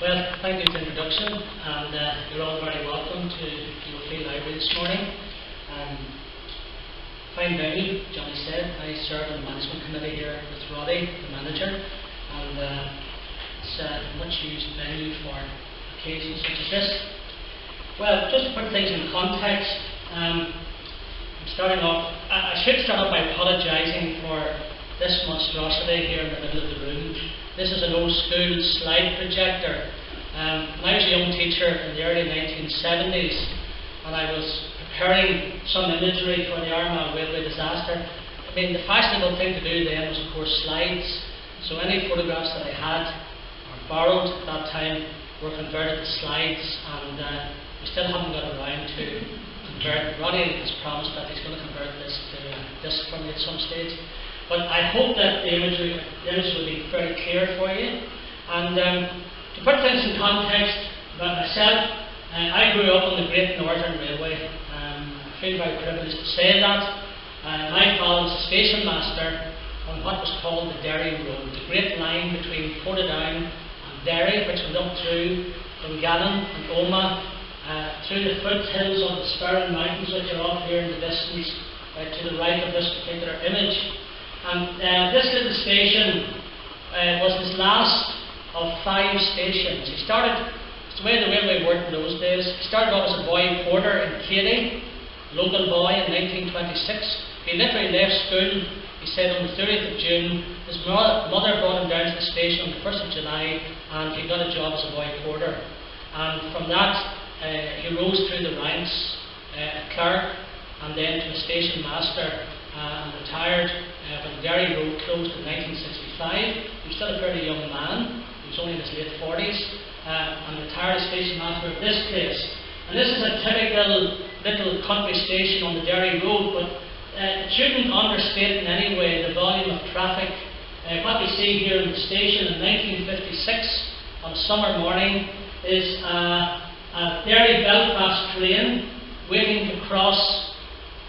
Well, thank you for the introduction, and you're all very welcome to your Free Library this morning. Fine venue, Johnny said. I serve on the management committee here with Roddy, the manager, and it's a much used venue for occasions such as this. Well, just to put things in context, I'm starting off. I should start off by apologising for this monstrosity here in the middle of the room. This is an old school slide projector. When I was a young teacher in the early 1970s, and I was preparing some imagery for the Armagh railway disaster, I mean, the fashionable thing to do then was, of course, slides. So any photographs that I had or borrowed at that time were converted to slides, and we still haven't got around to convert. Roddy has promised that he's going to convert this to disc for me at some stage. But I hope that the image will be very clear for you. And to put things in context about myself, I grew up on the Great Northern Railway. I feel very privileged to say that. My father was a station master on what was called the Derry Road, the great line between Portadown and Derry, which went up through Dungannon and Armagh, through the foothills of the Sperrin Mountains, which are off here in the distance to the right of this particular image. And this little station was his last of 5 stations. He started, it's the way the railway worked in those days, he started off as a boy porter in Katy, local boy, in 1926. He literally left school, he said, on the 30th of June. His mother brought him down to the station on the 1st of July, and he got a job as a boy porter. And from that, he rose through the ranks, a clerk, and then to a station master, and retired when the Derry Road closed in 1965. He was still a fairly young man. He was only in his late 40s, and retired as station master of this place. And this is a typical little country station on the Derry Road, but it shouldn't understate in any way the volume of traffic. What we see here in the station in 1956 on a summer morning is a Derry-Belfast train waiting to cross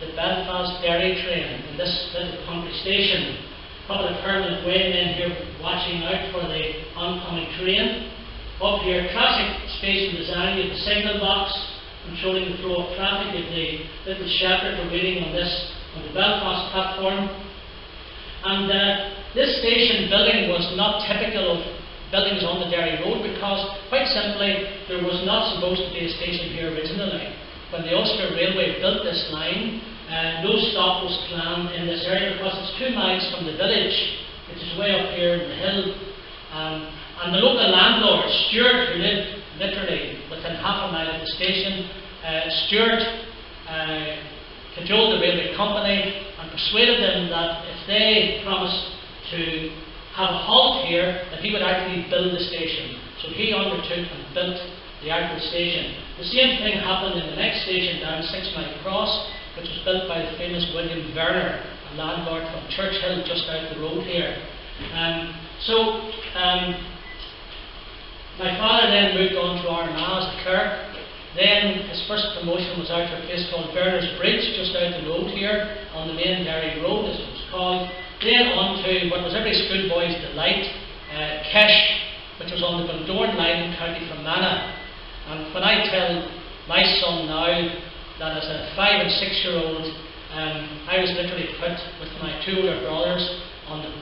the Belfast-Derry train in this little country station. A couple of permanent waymen here watching out for the oncoming train. Up here, classic station design, you have the signal box controlling the flow of traffic. You have the little shepherd for waiting on the Belfast platform. And this station building was not typical of buildings on the Derry Road, because quite simply there was not supposed to be a station here originally. When the Ulster Railway built this line, no stop was planned in this area, because it's 2 miles from the village, which is way up here in the hill. And the local landlord, Stuart, who lived literally within half a mile of the station, Stuart cajoled the railway company and persuaded them that if they promised to have a halt here, that he would actually build the station. So he undertook and built the actual station. The same thing happened in the next station down 6 Mile Cross, which was built by the famous William Werner, a landlord from Churchill just out the road here. My father then moved on to Armagh as a clerk. Then his first promotion was out to a place called Werner's Bridge, just out the road here on the main Derry Road, as it was called. Then on to what was every schoolboy's delight, Kesh, which was on the Bundoran line in County Fermanagh. And when I tell my son now that as a 5 and 6-year-old, I was literally put with my 2 older brothers on the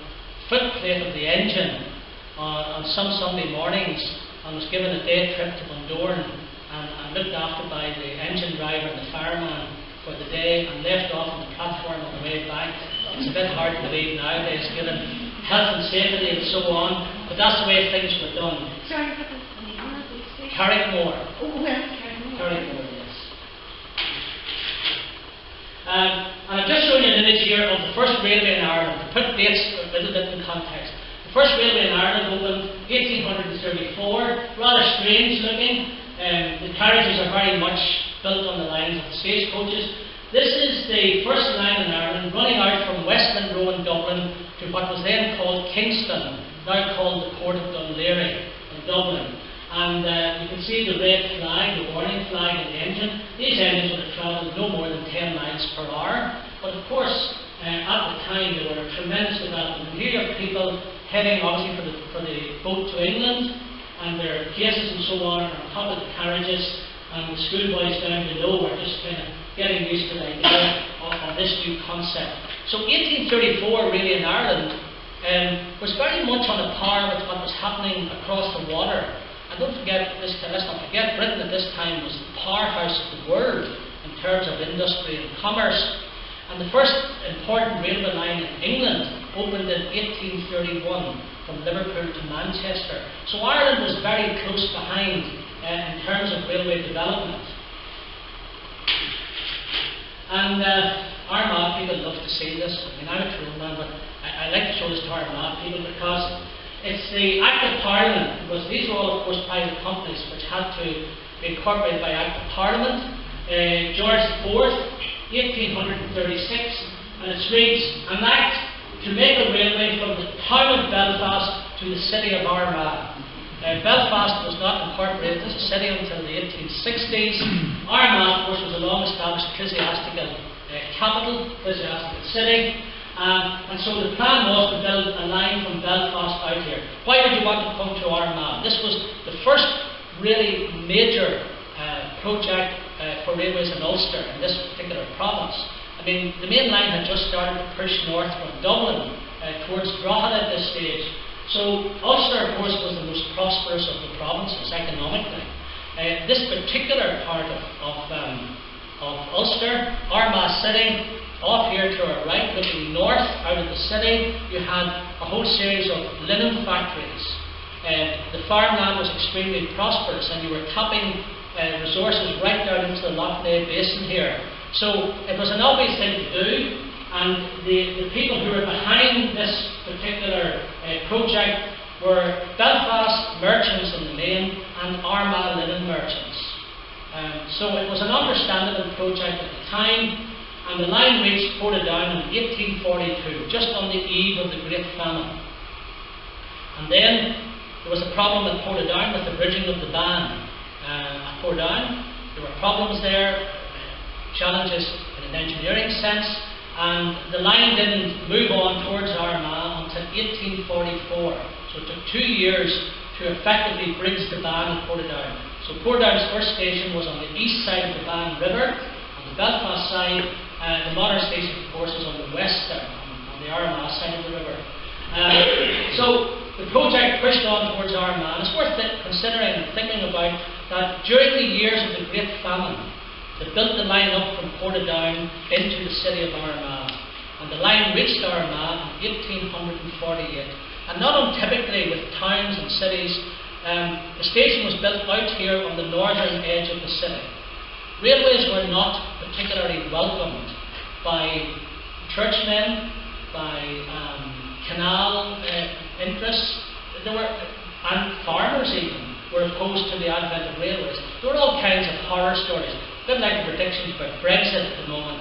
footplate of the engine on some Sunday mornings, and was given a day trip to Bundoran and looked after by the engine driver and the fireman for the day, and left off on the platform on the way back. It's a bit hard to believe nowadays, given health and safety and so on, but that's the way things were done. Sorry, what was the name of the station? Carrickmore. Oh, well, Carrickmore. Carrickmore, yes. And I've just shown you an image here of the first railway in Ireland, to put dates a little bit in context. The first railway in Ireland opened 1834, rather strange looking. The carriages are very much built on the lines of the stagecoaches. This is the first line in Ireland running out from Westland Row in Dublin to what was then called Kingston, now called the Port of Dunleary in Dublin. And you can see the red flag, the warning flag in the engine. These engines would have travelled no more than 10 miles per hour. But of course, at the time they were a tremendous development. And here you have people heading obviously for the boat to England, and their cases and so on are on top of the carriages, and the schoolboys down below are just kind of getting used to the idea of this new concept. So 1834 really in Ireland was very much on a par with what was happening across the water. And don't forget, let's not forget, Britain at this time was the powerhouse of the world in terms of industry and commerce. And the first important railway line in England opened in 1831 from Liverpool to Manchester. So Ireland was very close behind in terms of railway development. And Armagh people love to see this. I mean, I'm a Tyrone man, but I like to show this to Armagh people because it's the Act of Parliament. Because these were all, of course, private companies which had to be incorporated by Act of Parliament. George IV, 1836, and it reads, an Act to make a railway from the town of Belfast to the city of Armagh. Belfast was not incorporated as a city until the 1860s. Armagh, of course, was a long-established ecclesiastical capital, ecclesiastical city. And so the plan was to build a line from Belfast out here. Why would you want to come to Armagh? This was the first really major project for railways in Ulster, in this particular province. I mean, the main line had just started to push north from Dublin towards Drogheda at this stage. So Ulster, of course, was the most prosperous of the provinces economically. This particular part of Ulster, Armagh City, off here to our right, looking north out of the city, you had a whole series of linen factories. The farmland was extremely prosperous, and you were tapping resources right down into the Lough Neagh Basin here. So it was an obvious thing to do, and the people who were behind this particular project were Belfast merchants in the main and Armagh linen merchants. So it was an understandable project at the time, and the line reached Portadown in 1842, just on the eve of the Great Famine. And then there was a problem at Portadown with the bridging of the Bann. At Portadown, there were problems there, challenges in an engineering sense, and the line didn't move on towards Armagh until 1844. So it took 2 years to effectively bridge the Bann at Portadown. So Portadown's first station was on the east side of the Bann River. On the Belfast side, the modern station, of course, was on the west side, on the Armagh side of the river. So the project pushed on towards Armagh. It's worth considering and thinking about that during the years of the Great Famine, they built the line up from Portadown into the city of Armagh. And the line reached Armagh in 1848. And not untypically with towns and cities, the station was built out here on the northern edge of the city. Railways were not particularly welcomed by churchmen, by canal interests, and farmers even were opposed to the advent of railways. There were all kinds of horror stories, a bit like the predictions about Brexit at the moment.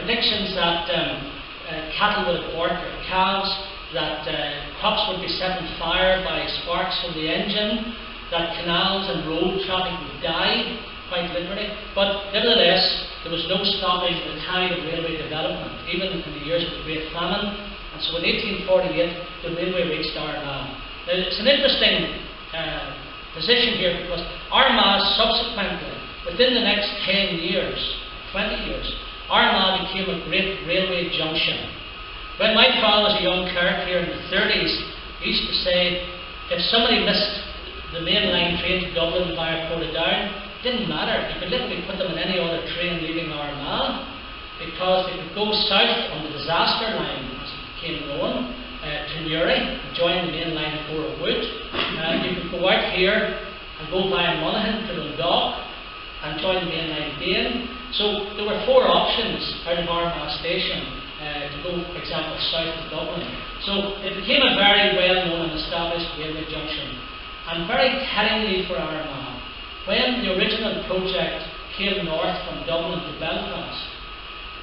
Predictions that cattle would abort their calves, that crops would be set on fire by sparks from the engine, that canals and road traffic would die, quite literally. But nevertheless, there was no stopping the tide of railway development, even in the years of the Great Famine. And so in 1848, the railway reached Armagh. Now, it's an interesting position here, because Armagh subsequently, within the next 10 years, 20 years, Armagh became a great railway junction. When my father was a young clerk here in the 30s, he used to say, if somebody missed the main line train to Dublin via Portadown, it didn't matter. You could literally put them in any other train leaving Armagh, because they could go south on the disaster line, as it became known, to Newry, and join the main line at Warrenpoint. You could go out here and go via Monaghan to Dundalk and join the main line again. So there were 4 options out of Armagh station to go, for example, south of Dublin. So it became a very well-known and established railway junction. And very tellingly for Armagh, when the original project came north from Dublin to Belfast,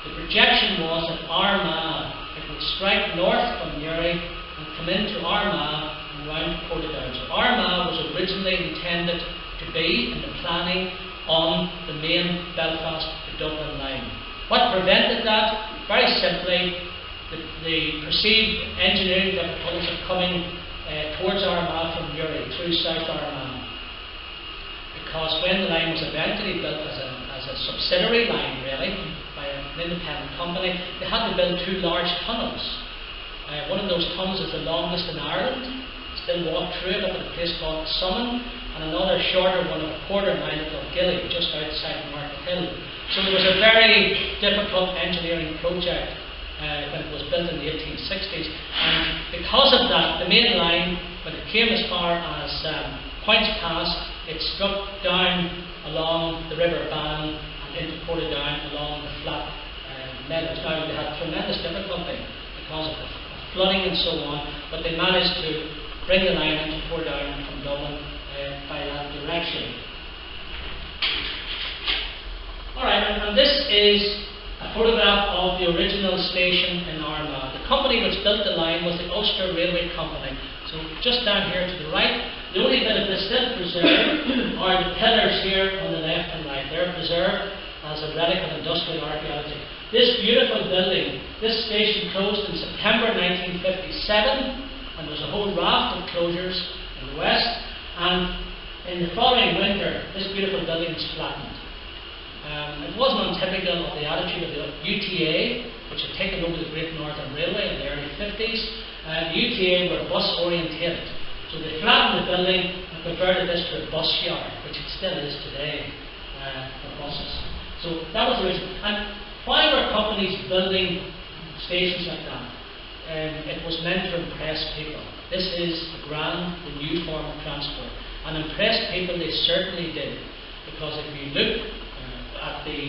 the projection was that Armagh, it would strike north from Newry and come into Armagh and round to Portadown. So Armagh was originally intended to be, in the planning, on the main Belfast to Dublin line. What prevented that? Very simply, the perceived engineering difficulties of coming towards Armagh from Newry, through South Armagh. Because when the line was eventually built as a subsidiary line, really, by an independent company, they had to build two large tunnels. One of those tunnels is the longest in Ireland. Still walk through it up at a place called Summon, and another shorter one of a quarter mile at Gilly, just outside Market Hill. So it was a very difficult engineering project when it was built in the 1860s. And because of that, the main line, when it came as far as Points Pass, it struck down along the River Bann and into Portadown along the flat meadows. Now, they had tremendous difficulty because of the flooding and so on, but they managed to bring the line into Portadown from Dublin by that direction. Alright, and this is a photograph of the original station in Armagh. The company which built the line was the Ulster Railway Company. So just down here to the right, the only bit of this still preserved are the pillars here on the left and right. They're preserved as a relic of industrial archaeology. This beautiful building, this station closed in September 1957, and there was a whole raft of closures in the west, and in the following winter, this beautiful building was flattened. It wasn't untypical of the attitude of the UTA, which had taken over the Great Northern Railway in the early 50s. The UTA were bus orientated, so they flattened the building and converted this to a bus yard, which it still is today for buses. So that was the reason. And why were companies building stations like that? It was meant to impress people. This is the new form of transport. And impress people they certainly did. Because if you look at the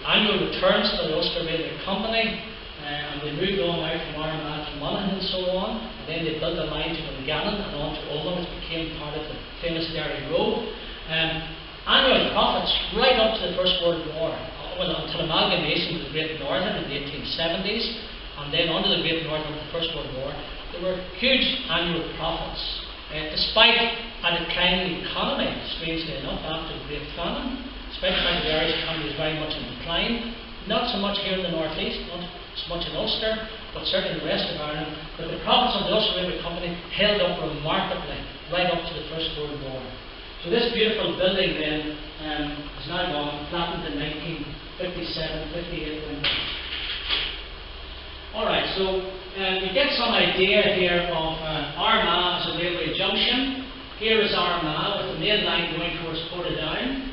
annual returns for the Ulster Railway Company, and they moved on out from Armagh to Monaghan and so on, and then they built a line to Dungannon and on to Oldham, which became part of the famous Derry Road. Annual profits right up to the First World War, well, until amalgamation with the Great Northern in the 1870s, and then under the Great Northern with the First World War, there were huge annual profits. Despite a declining economy, strangely enough, after the Great Famine, despite the fact that the Irish economy was very much in decline, not so much here in the North East, not so much in Ulster, but certainly in the rest of Ireland, but the profits of the Ulster Railway Company held up remarkably right up to the First World War. So this beautiful building then is now gone, flattened in 1957-58 winter. Alright, so you get some idea here of Armagh as a railway junction. Here is Armagh with the main line going towards Portadown,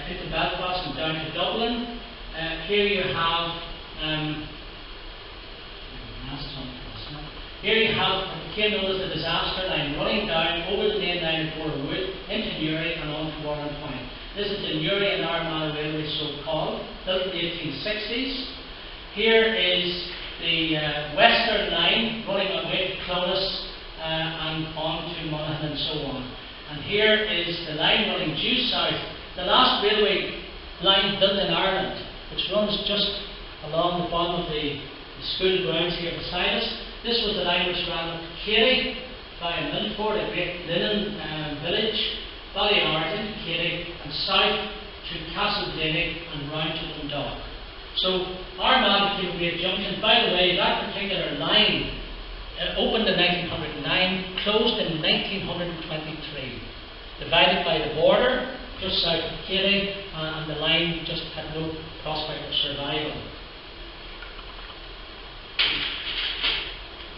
into Belfast and down to Dublin. Here you have what became known as the disaster line running down over the main line of Warrenpoint into Newry and on to Warrenpoint. This is the Newry and Armagh Railway, so-called, built in the 1860s. Here is the western line running away to Clonus and on to Monaghan and so on. And here is the line running due south, the last railway line built in Ireland, which runs just along the bottom of the school grounds here beside us. This was the line which ran up to Kerry via Milford, a great linen village, Ballyard into Kerry, and south to Castleblayney and round to Dundalk. So Armagh became a great junction. By the way, that particular line opened in 1909, closed in 1923, divided by the border just south of Kerry, and the line just had no prospect of survival.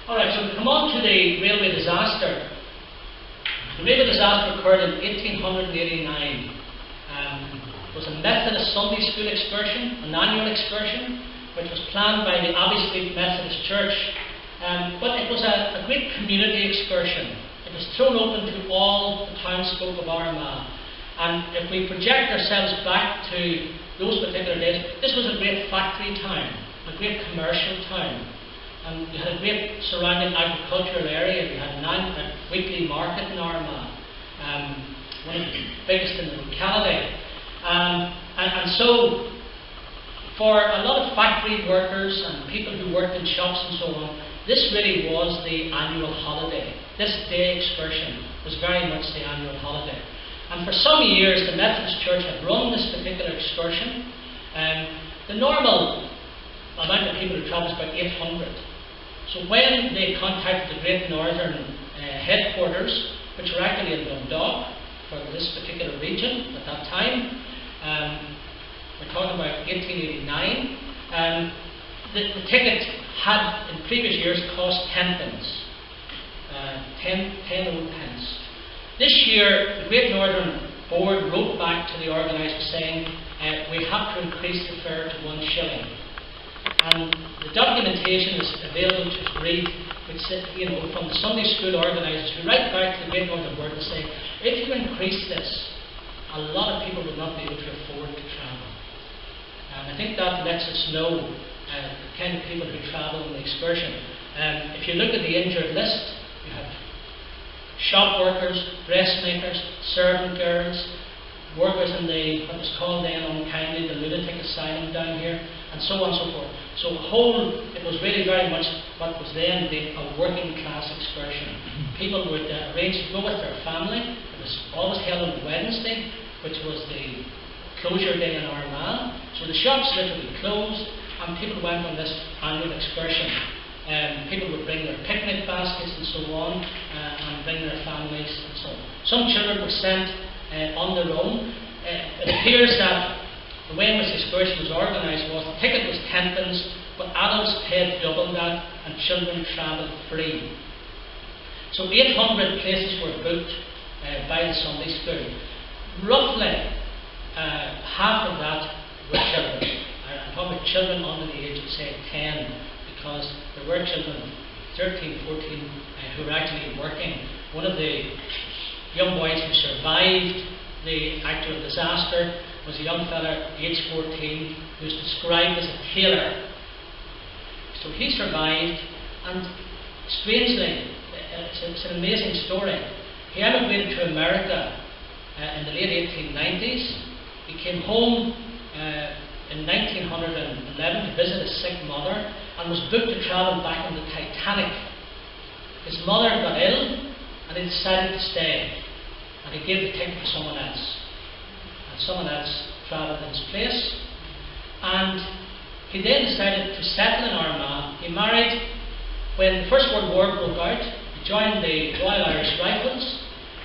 Alright, so we come on to the railway disaster. The railway disaster occurred in 1889. It was a Methodist Sunday school excursion, an annual excursion, which was planned by the Abbey Street Methodist Church. But it was a great community excursion. It was thrown open to all the townsfolk of Armagh. And if we project ourselves back to those particular days, this was a great factory town, a great commercial town. And you had a great surrounding agricultural area. You had a weekly market in Armagh, one of the biggest in the locality. And so, for a lot of factory workers and people who worked in shops and so on, this really was the annual holiday. This day excursion was very much the annual holiday. And for some years, the Methodist Church had run this particular excursion. The normal amount of people who travel is about 800. So when they contacted the Great Northern headquarters, which were actually in Dundalk for this particular region at that time. We're talking about 1889. The ticket had in previous years cost 10 pence, 10 old pence. This year, the Great Northern Board wrote back to the organisers saying we have to increase the fare to 1 shilling. And the documentation is available to read, which from the Sunday school organisers who write back to the Great Northern Board and say, if you increase this, a lot of people will not be able to afford to travel. And I think that lets us know the kind of people who travel on the excursion. If you look at the injured list, you have shop workers, dressmakers, servant girls, workers in what was called then unkindly the lunatic asylum down here, and so on and so forth. So it was really very much what was then a working class excursion. People would arrange to go with their family. It was always held on Wednesday, which was the closure day in Armagh. So the shops literally closed, and people went on this annual excursion. People would bring their picnic baskets and so on, and bring their families and so on. Some children were sent on their own. It appears that the way in which the excursion was organised was the ticket was 10 pence, but adults paid double that, and children travelled free. So 800 places were booked by the Sunday school. Roughly half of that were children. Probably children under the age of, say, 10, because there were children of 13, 14 who were actually working. One of the young boys who survived the actual disaster was a young fella, age 14, who was described as a tailor. So he survived, and strangely, it's an amazing story. He emigrated to America in the late 1890s. He came home in 1911 to visit his sick mother, and was booked to travel back on the Titanic. His mother got ill, and he decided to stay, and he gave the ticket to someone else, and someone else travelled in his place. And he then decided to settle in Armagh. He married when the First World War broke out. He joined the Royal Irish Rifles,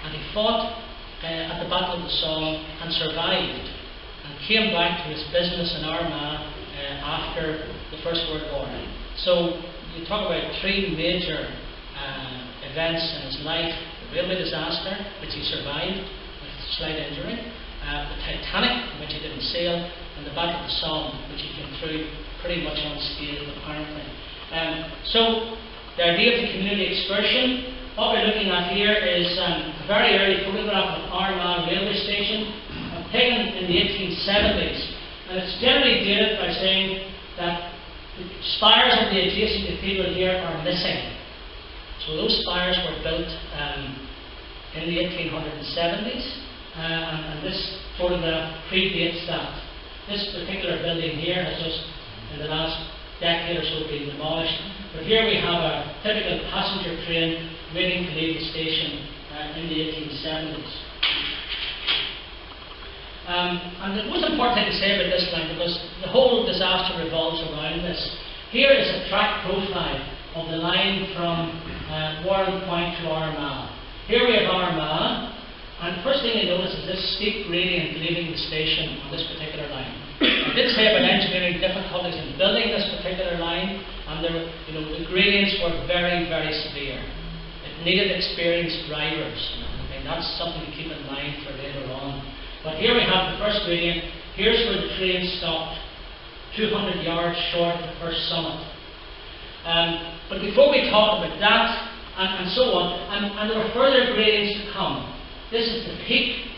and he fought at the Battle of the Somme and survived, and came back to his business in Armagh after the First World War. So you talk about three major events in his life: the railway disaster, which he survived with slight injury, the Titanic, in which he didn't sail, and the Battle of the Somme, which he came through pretty much unscathed apparently. So the idea of the community excursion, what we're looking at here is a very early photograph of Armagh railway station, taken in the 1870s, and it's generally dated by saying that the spires of the adjacent cathedral here are missing. So those spires were built in the 1870s, and this photograph predates that. This particular building here has just, in the last decade or so, been demolished. But here we have a typical passenger train waiting to leave the station in the 1870s. And the most important thing to say about this line, because the whole disaster revolves around this, here is a track profile of the line from Warrenpoint to Armagh. Here we have Armagh, and the first thing you notice is this steep gradient leaving the station on this particular line. I did say about engineering difficulties in building this particular line, and the gradients were very, very severe. It needed experienced drivers. I mean, that's something to keep in mind for later on. But here we have the first gradient. Here's where the train stopped, 200 yards short of the first summit. But before we talk about that and so on, and there were further gradients to come. This is the peak,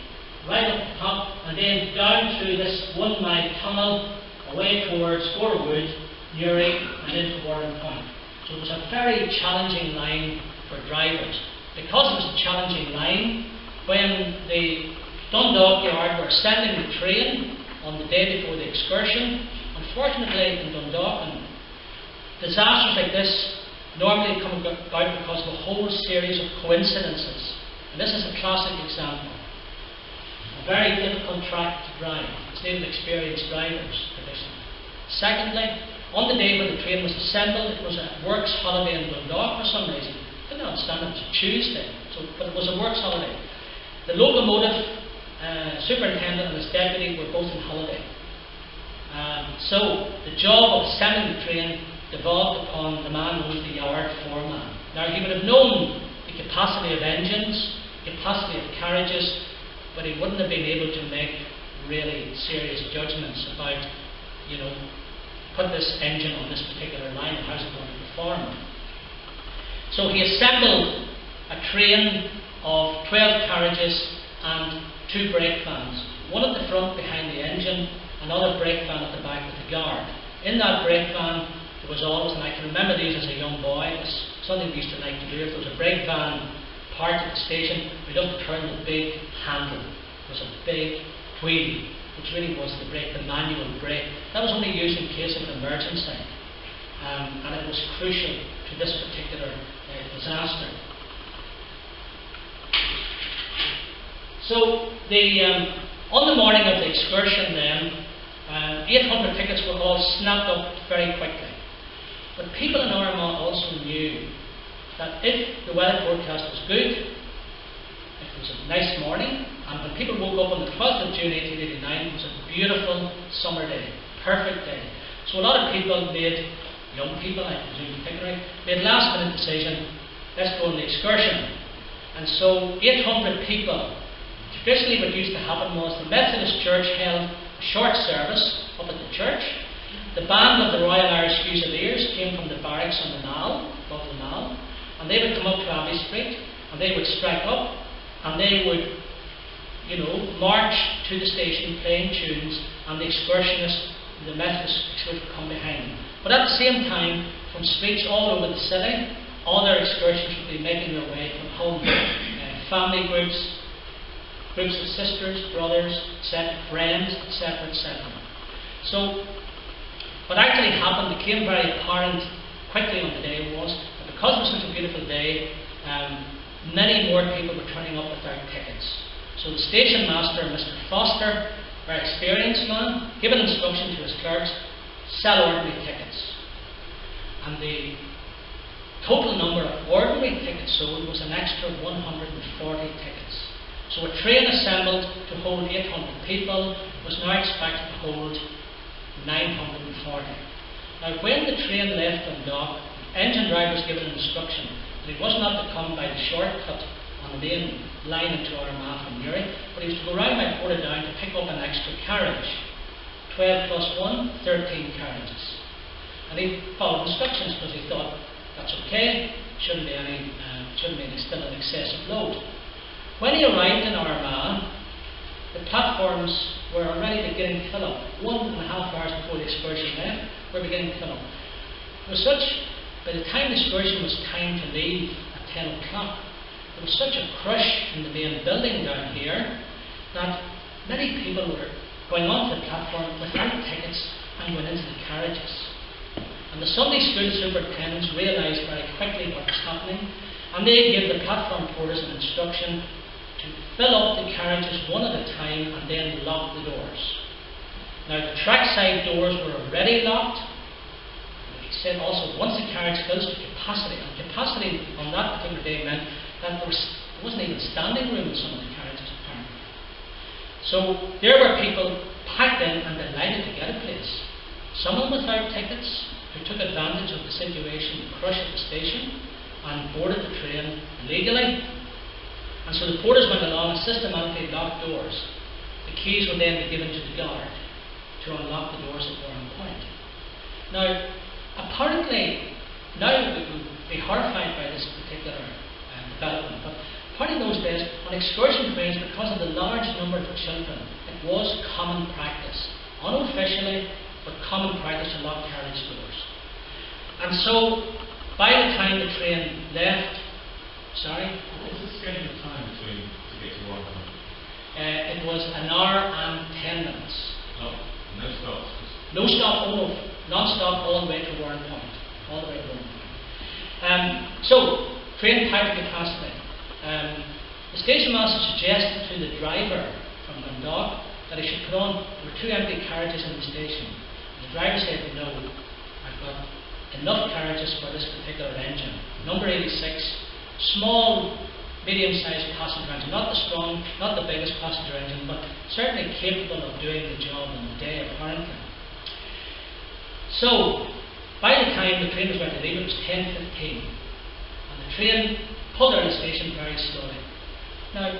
right up the top, and then down through this 1 mile tunnel away towards Wood, Newry, and into Warrenpoint. So it was a very challenging line for drivers. Because it was a challenging line, when the Dundalk Yard were sending the train on the day before the excursion, unfortunately in Dundalk, disasters like this normally come about because of a whole series of coincidences. And this is a classic example. A very difficult track to drive. It's needed experienced drivers traditionally. Secondly, on the day when the train was assembled, it was a works holiday in Dundalk for some reason. couldn't understand it. It was a Tuesday, but it was a works holiday. The locomotive superintendent and his deputy were both on holiday. So the job of assembling the train devolved upon the man who was the yard foreman. Now he would have known the capacity of engines, capacity of carriages, but he wouldn't have been able to make really serious judgments about, put this engine on this particular line and how's it going to perform. So he assembled a train of 12 carriages and 2 brake vans, one at the front behind the engine, another brake van at the back with the guard. In that brake van there was always, and I can remember these as a young boy, it was something we used to like to do. If there was a brake van parked at the station, we just turned the big handle. It was a big wheel, which really was the brake, the manual brake. That was only used in case of an emergency, and it was crucial to this particular disaster. So on the morning of the excursion then, 800 tickets were all snapped up very quickly. But people in Armagh also knew that if the weather forecast was good, if it was a nice morning, and when people woke up on the 12th of June 1889, it was a beautiful summer day, perfect day. So a lot of people made, young people I presume particularly, made last minute decision, let's go on the excursion. And so 800 people. Traditionally what used to happen was the Methodist Church held a short service up at the church. The band of the Royal Irish Fusiliers came from the barracks on the Nall, above the Nall, and they would come up to Abbey Street, and they would strike up, and they would, march to the station playing tunes, and the excursionists, the Methodists, would come behind them. But at the same time, from streets all over the city, all their excursions would be making their way from home. Family groups, groups of sisters, brothers, etc., friends, etc., etc. So, what actually happened became very apparent quickly on the day was that because it was such a beautiful day, many more people were turning up with their tickets. So the station master, Mr. Foster, very experienced man, given instruction to his clerks, sell ordinary tickets. And the total number of ordinary tickets sold was an extra 140 tickets. So a train assembled to hold 800 people was now expected to hold 940. Now when the train left Dundalk, the engine driver was given instruction that he was not to come by the shortcut on the main line into Armagh from Newry, but he was to go round by Portadown to pick up an extra carriage. 12 plus 1, 13 carriages. And he followed instructions because he thought that's okay, shouldn't be still an excessive load. When he arrived in Armagh, the platforms were already beginning to fill up. 1.5 hours before the excursion left, were beginning to fill up. By the time the excursion was timed to leave at 10 o'clock, there was such a crush in the main building down here that many people were going onto the platform without tickets and went into the carriages. And the Sunday school superintendents realised very quickly what was happening, and they gave the platform porters an instruction to fill up the carriages one at a time and then lock the doors. Now the trackside doors were already locked. He said also once the carriage fills to capacity, and capacity on that particular day meant that there wasn't even standing room in some of the carriages apparently. So there were people packed in and delighted to get a place. Some of them without tickets, who took advantage of the situation to crush at the station and boarded the train illegally. And so the porters went along and systematically locked doors. The keys would then be given to the guard to unlock the doors at Warrenpoint. Now, apparently, now we would be horrified by this particular development, but apparently in those days, on excursion trains, because of the large number of children, it was common practice, unofficially, but common practice to lock carriage doors. And so, by the time the train left, what was the scheduled time to get to Warrenpoint? It was an hour and 10 minutes. No stops? No stop, non-stop all the way to Warrenpoint. All the way to Warrenpoint. So, train packed capacity. The station master suggested to the driver from Dundalk that he should put on, there were 2 empty carriages in the station. The driver said, no, I've got enough carriages for this particular engine. Number 86 small, medium-sized passenger engine, not the strong, not the biggest passenger engine, but certainly capable of doing the job on the day apparently. So, by the time the train was ready to leave, it was 10:15, and the train pulled out of the station very slowly. Now,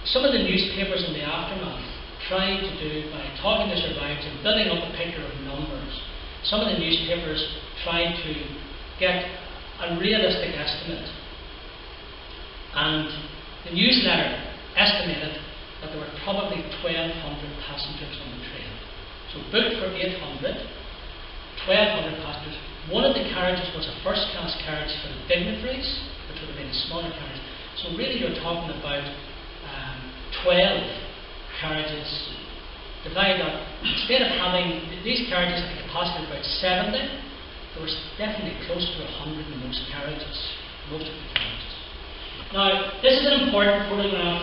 some of the newspapers in the aftermath tried to do, by talking to survivors and building up a picture of numbers, some of the newspapers tried to get a realistic estimate. And the newsletter estimated that there were probably 1,200 passengers on the train. So booked for 800, 1,200 passengers. One of the carriages was a first-class carriage for the dignitaries, which would have been a smaller carriage. So really you're talking about 12 carriages divided up. Instead of having these carriages at a capacity of about 70, there was definitely close to 100 in most carriages, most of the carriages. Now, this is an important photograph.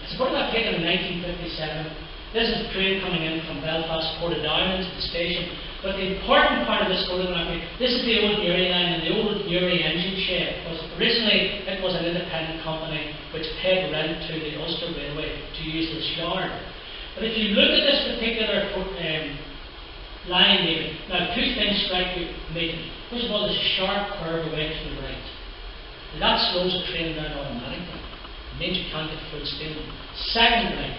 It's a photograph taken in 1957. This is the train coming in from Belfast, Portadown into the station. But the important part of this photograph, this is the old Newry line and the old Newry engine shed. Because originally it was an independent company which paid rent to the Ulster Railway to use this yard. But if you look at this particular line here, now two things strike you immediately. First of all, there's a sharp curve away to the right. And that slows the train down automatically. It means you can't get full steam. Secondly,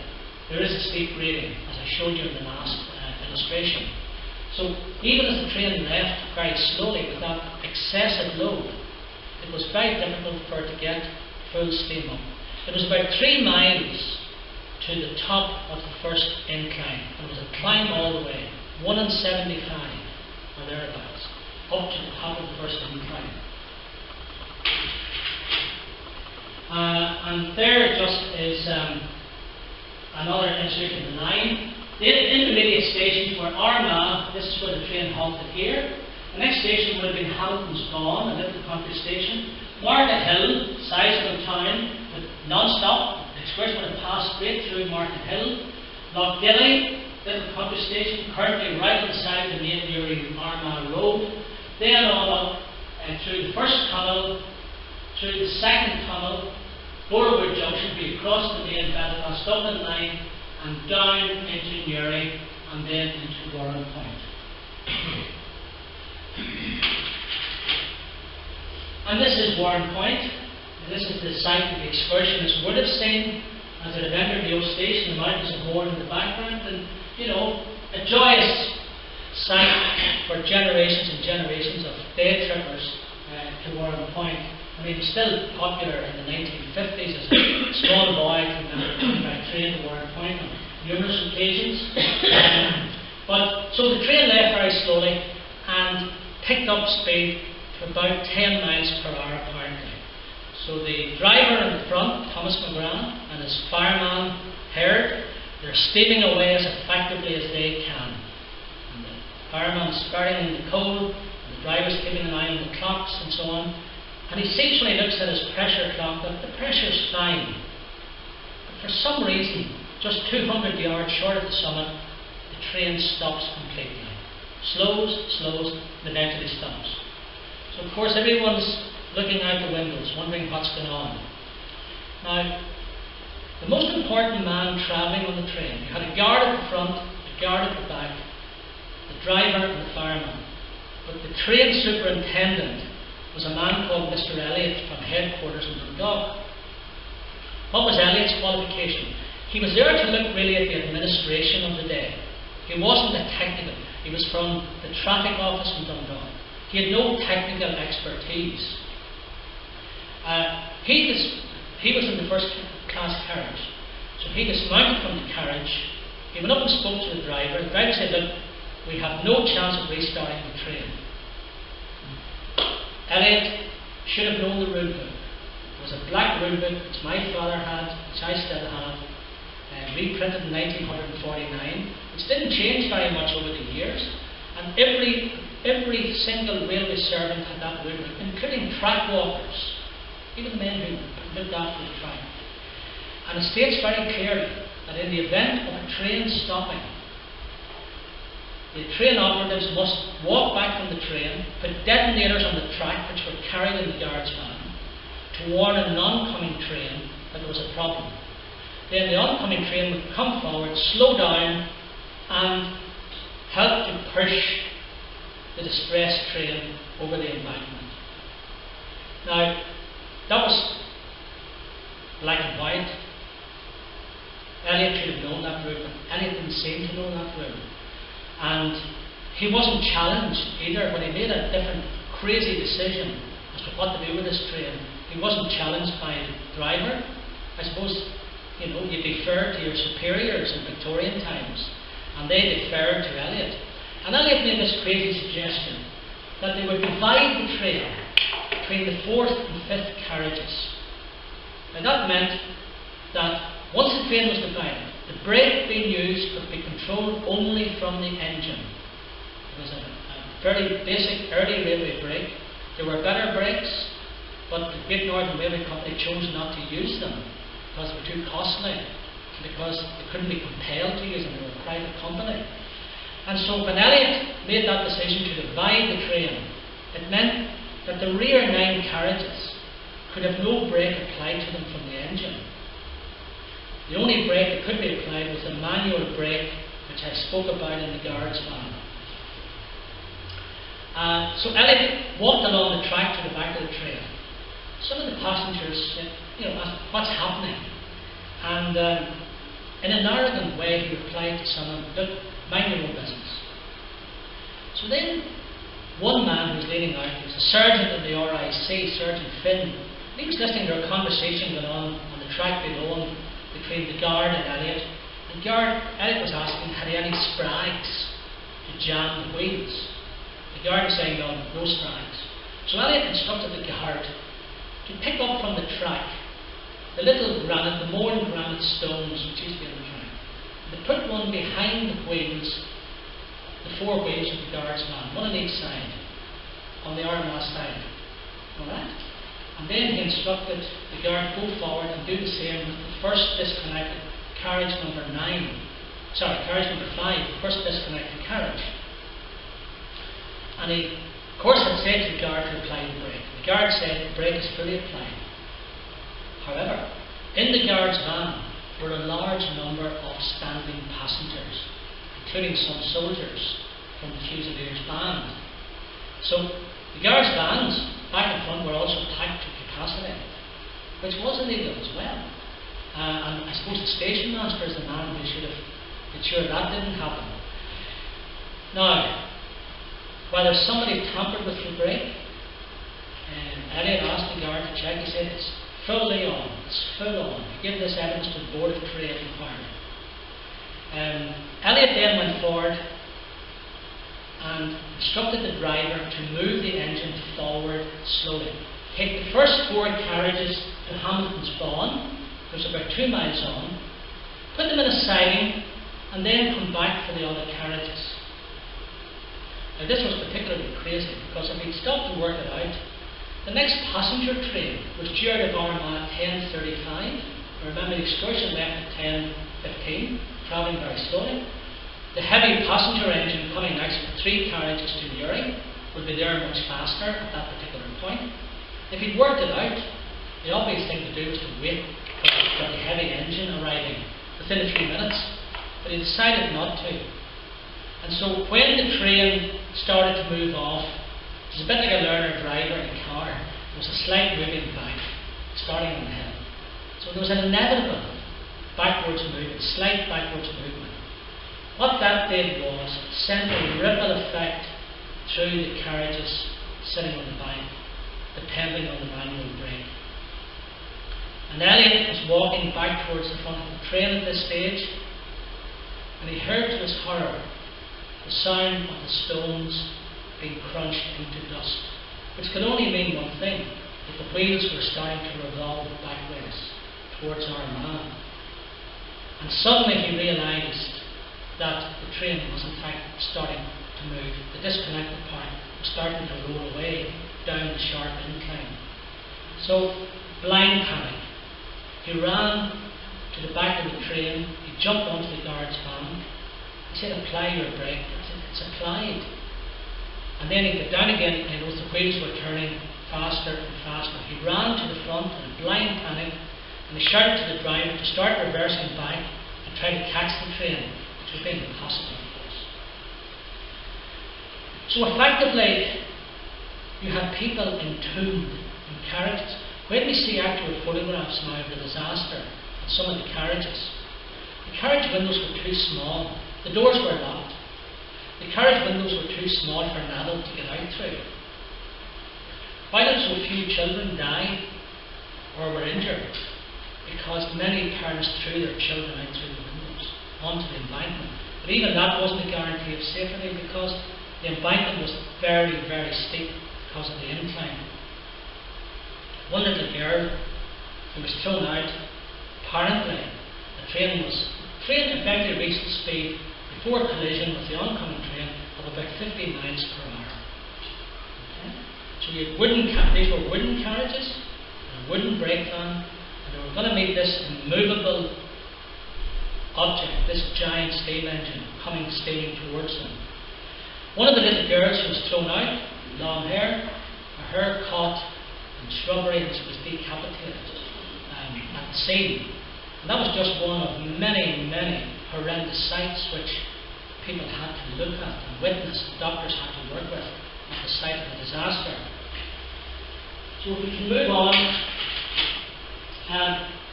there is a steep grading, as I showed you in the last illustration. So even as the train left very slowly with that excessive load, it was very difficult for it to get full steam up. It was about 3 miles to the top of the first incline, and it was a climb all the way, 1:75 or thereabouts, up to the top of the first incline. And there just is another illustration of the line. The intermediate stations were Armagh, this is where the train halted here. The next station would have been Hamilton's Gone, a little country station. Market Hill, sizable town, with non-stop. The express would have passed straight through Market Hill. Lochgilly, little country station, currently right on the side of the main Newry Armagh Road. Then on up through the first tunnel, through the second tunnel, Borewood Junction, be across the main Belfast Dublin line, and down into Newry, and then into Warrenpoint. And this is Warrenpoint. This is the site that the excursionists would have seen as it had entered the old station. The mountains of Mourne in the background, and a joyous sight for generations and generations of day trippers to Warrenpoint. I mean, it was still popular in the 1950s. As a small boy, I can remember taking my train to Warrenpoint on numerous occasions. So the train left very slowly and picked up speed to about 10 miles per hour apparently. So the driver in the front, Thomas McGrath, and his fireman, Herd, they're steaming away as effectively as they can. And the fireman's spurting in the coal, and the driver's keeping an eye on the clocks and so on. And he sees when he looks at his pressure clock that the pressure's fine. But for some reason, just 200 yards short of the summit, the train stops completely. Slows, and eventually stops. So of course everyone's looking out the windows, wondering what's going on. Now, the most important man travelling on the train, you had a guard at the front, a guard at the back, the driver and the fireman. But the train superintendent was a man called Mr. Elliott from headquarters in Dundalk. What was Elliott's qualification? He was there to look really at the administration of the day. He wasn't a technical. He was from the traffic office in Dundalk. He had no technical expertise. He was in the first class carriage. So he dismounted from the carriage. He went up and spoke to the driver. The driver said, "Look, we have no chance of restarting the train." Elliott should have known the rule book. It was a black rule book which my father had, which I still have, reprinted in 1949, which didn't change very much over the years. And every single railway servant had that rule book, including track walkers, even the men who looked after the track. And it states very clearly that in the event of a train stopping, the train operatives must walk back from the train, put detonators on the track which were carried in the guard's van, to warn an oncoming train that there was a problem. Then the oncoming train would come forward, slow down, and help to push the distressed train over the embankment. Now, that was black and white. Elliot should have known that route, but Elliot didn't seem to know that route. And he wasn't challenged either when he made a different crazy decision as to what to do with this train. He wasn't challenged by the driver. I suppose, you defer to your superiors in Victorian times, and they deferred to Elliot. And Elliot made this crazy suggestion that they would divide the train between the 4th and 5th carriages. And that meant that once the train was divided, the brake being used could be controlled only from the engine. It was a very basic early railway brake. There were better brakes, but the Great Northern Railway Company chose not to use them because they were too costly, because they couldn't be compelled to use them. They were a private company. And so when Elliot made that decision to divide the train, it meant that the rear 9 carriages could have no brake applied to them from the engine. The only brake that could be applied was the manual brake, which I spoke about in the guard's van. So Elliot walked along the track to the back of the train. Some of the passengers said, asked, "What's happening?" And in an arrogant way, he replied to someone, "Look, mind your own business." So then, one man who was leaning out, he was a sergeant in the RIC, Sergeant Finn. He was listening to a conversation going on the track below him between the guard and Elliot. And Elliot was asking, had he any sprags to jam the wheels? The guard was saying, no sprags. So Elliot instructed the guard to pick up from the track the little granite, the worn granite stones which used to be on the track. They put one behind the wheels, the 4 wheels of the guard's van, one on each side, on the Armagh side. Alright? And then he instructed the guard to go forward and do the same with the first disconnected carriage number 5, the first disconnected carriage. And he, of course, had said to the guard to apply the brake. The guard said the brake is fully applied. However, in the guard's van were a large number of standing passengers, including some soldiers from the Fusiliers band. So the guards' vans back and front were also packed to capacity, which was illegal as well. And I suppose the station master is the man who should have made sure that didn't happen. Now, whether somebody tampered with the brake, Elliot asked the guard to check. He said it's fully on, it's full on. He gave this evidence to the Board of Trade inquiry. Elliot then went forward and instructed the driver to move the engine forward slowly. Take the first 4 carriages to Hamilton's Bawn, there's about 2 miles on, put them in a siding, and then come back for the other carriages. Now this was particularly crazy, because if he'd stopped and worked it out, the next passenger train was due out of Armagh at 10:35. Remember, the excursion left at 10:15, travelling very slowly. The heavy passenger engine coming next with 3 carriages to Newry would be there much faster at that particular point. If he'd worked it out, the obvious thing to do was to wait for the heavy engine arriving within a few minutes, but he decided not to. And so when the train started to move off, it was a bit like a learner driver in a car. There was a slight moving back, starting on the hill. So there was an inevitable backwards movement, slight backwards movement. What that did was send a ripple effect through the carriages sitting on the bank, depending on the manual brake. And Elliot was walking back towards the front of the train at this stage, and he heard to his horror the sound of the stones being crunched into dust, which could only mean one thing, that the wheels were starting to revolve backwards towards Armagh. And suddenly he realised that the train was in fact starting to move. The disconnected part was starting to roll away down the sharp incline. So, blind panic. He ran to the back of the train, he jumped onto the guard's van. He said, "Apply your brake." I said, "It's applied." And then he got down again, and the wheels were turning faster and faster. He ran to the front in a blind panic, and he shouted to the driver to start reversing back and try to catch the train, which would be impossible, of course. So effectively, you had people entombed in carriages. When we see actual photographs now of the disaster and some of the carriages windows were too small. The doors were locked. The carriage windows were too small for an adult to get out through. Why did so few children die or were injured? Because many parents threw their children out through the windows onto the embankment. But even that wasn't a guarantee of safety, because the embankment was very, very steep because of the incline. One little girl who was thrown out, apparently the train effectively reached the speed before collision with the oncoming train of about 50 miles per hour. Okay? So you had these were wooden carriages and a wooden brake van, and they were going to meet this immovable object, this giant steam engine coming steaming towards them. One of the little girls who was thrown out, long hair, her hair caught in shrubbery, and she was decapitated at the scene. And that was just one of many, many horrendous sights which people had to look at and witness, and doctors had to work with at the site of the disaster. So if we can move on.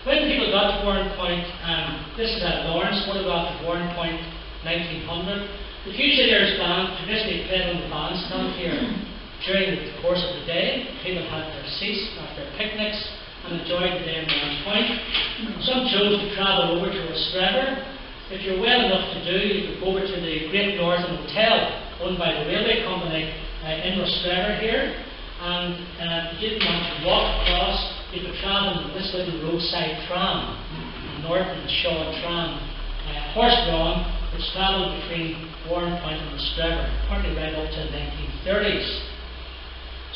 When people got to Warrenpoint, this is a Lawrence photograph of Warrenpoint 1900. The Fusiliers band traditionally played on the bandstand here during the course of the day. People had their seats after picnics and enjoyed the day in Warrenpoint. Some chose to travel over to Rostrevor. If you're well enough to do, you could go over to the Great Northern Hotel owned by the railway company in Rostrevor here. And if you didn't want to walk across, you could travel in this little roadside tram, the Norton Shaw tram, horse-drawn, which travelled between Warrenpoint and Rostrevor, partly right up to the 1930s.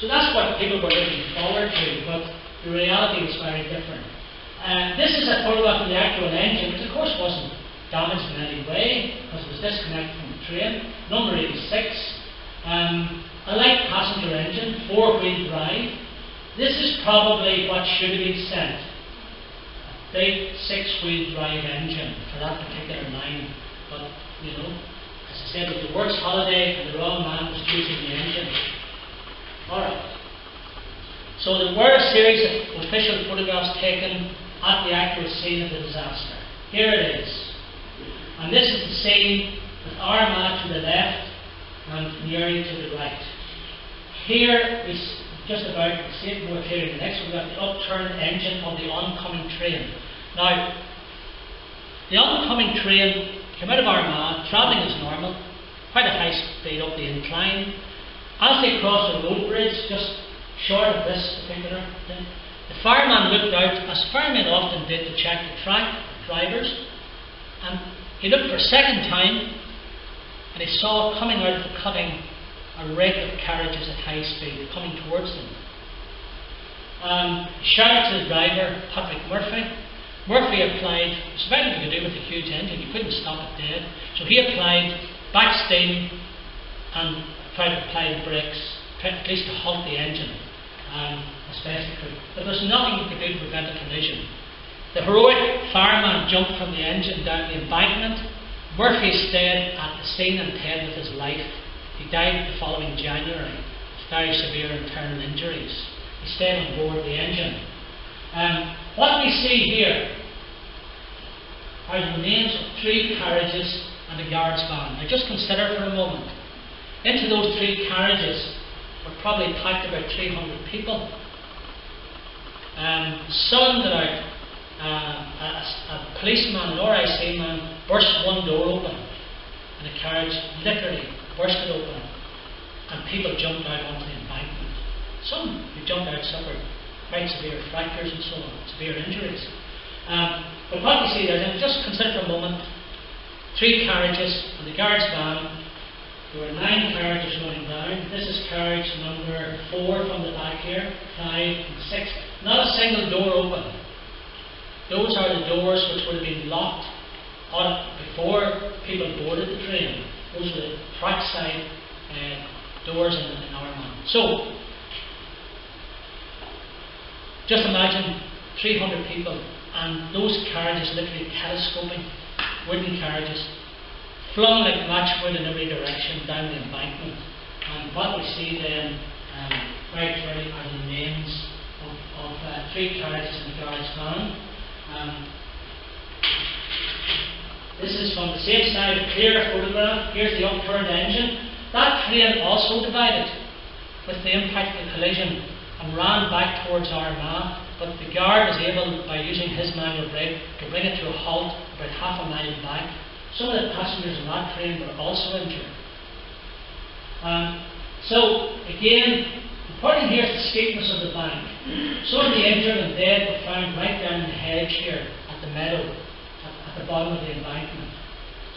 So that's what people were looking forward to, but the reality was very different. This is a photograph of the actual engine, which of course wasn't damaged in any way, because it was disconnected from the train. Number 86. A light passenger engine, 4-wheel drive. This is probably what should have been sent. A big 6-wheel drive engine for that particular line. But, you know, as I said, it was a work's holiday and the wrong man was choosing the engine. Alright. So there were a series of official photographs taken at the actual scene of the disaster. Here it is. And this is the scene with Armagh to the left and Newry to the right. Here is just about the same more clearly. The next we've got the upturned engine of the oncoming train. Now, the oncoming train came out of Armagh, travelling as normal, quite a high speed up the incline. As they crossed the road bridge, just short of this particular thing, the fireman looked out, as firemen often did, to check the track, the drivers, and he looked for a second time, and he saw coming out of the cutting a rake of carriages at high speed coming towards them. He shouted to the driver, Patrick Murphy. Murphy applied, it's very little to do with the huge engine, you couldn't stop it dead, so he applied back steam and tried to apply the brakes, at least to halt the engine as best he could. But there's nothing he could do to prevent a collision. The heroic fireman jumped from the engine down the embankment. Murphy stayed at the scene and paid with his life. He died the following January with very severe internal injuries. He stayed on board the engine. What we see here are the remains of 3 carriages and a guard's van. Now just consider for a moment. Into those 3 carriages were probably packed about 300 people. Someone got out. A policeman, an RIC man, burst one door open, and the carriage literally bursted open, and people jumped out onto the embankment. Some who jumped out suffered quite severe fractures and so on, severe injuries. But what we see there, then, just consider for a moment, 3 carriages and the guard's van. There were 9 carriages running down. This is carriage number 4 from the back here, 5 and 6. Not a single door open. Those are the doors which would have been locked before people boarded the train. Those are the trackside doors in Armagh. So, Just imagine 300 people, and those carriages literally telescoping, wooden carriages, flung like matchwood in every direction down the embankment. And what we see then, very clearly, are the remains of 3 carriages in the guard's van. This is from the same side, a clear photograph. Here's the upturned engine. That train also divided with the impact of the collision and ran back towards Armagh, but the guard was able, by using his manual brake, to bring it to a halt about half a mile back. Some of the passengers on that train were also injured. So, again, important here is the steepness of the bank. Some of the injured and dead were found right down the hedge here at the meadow, at the bottom of the embankment.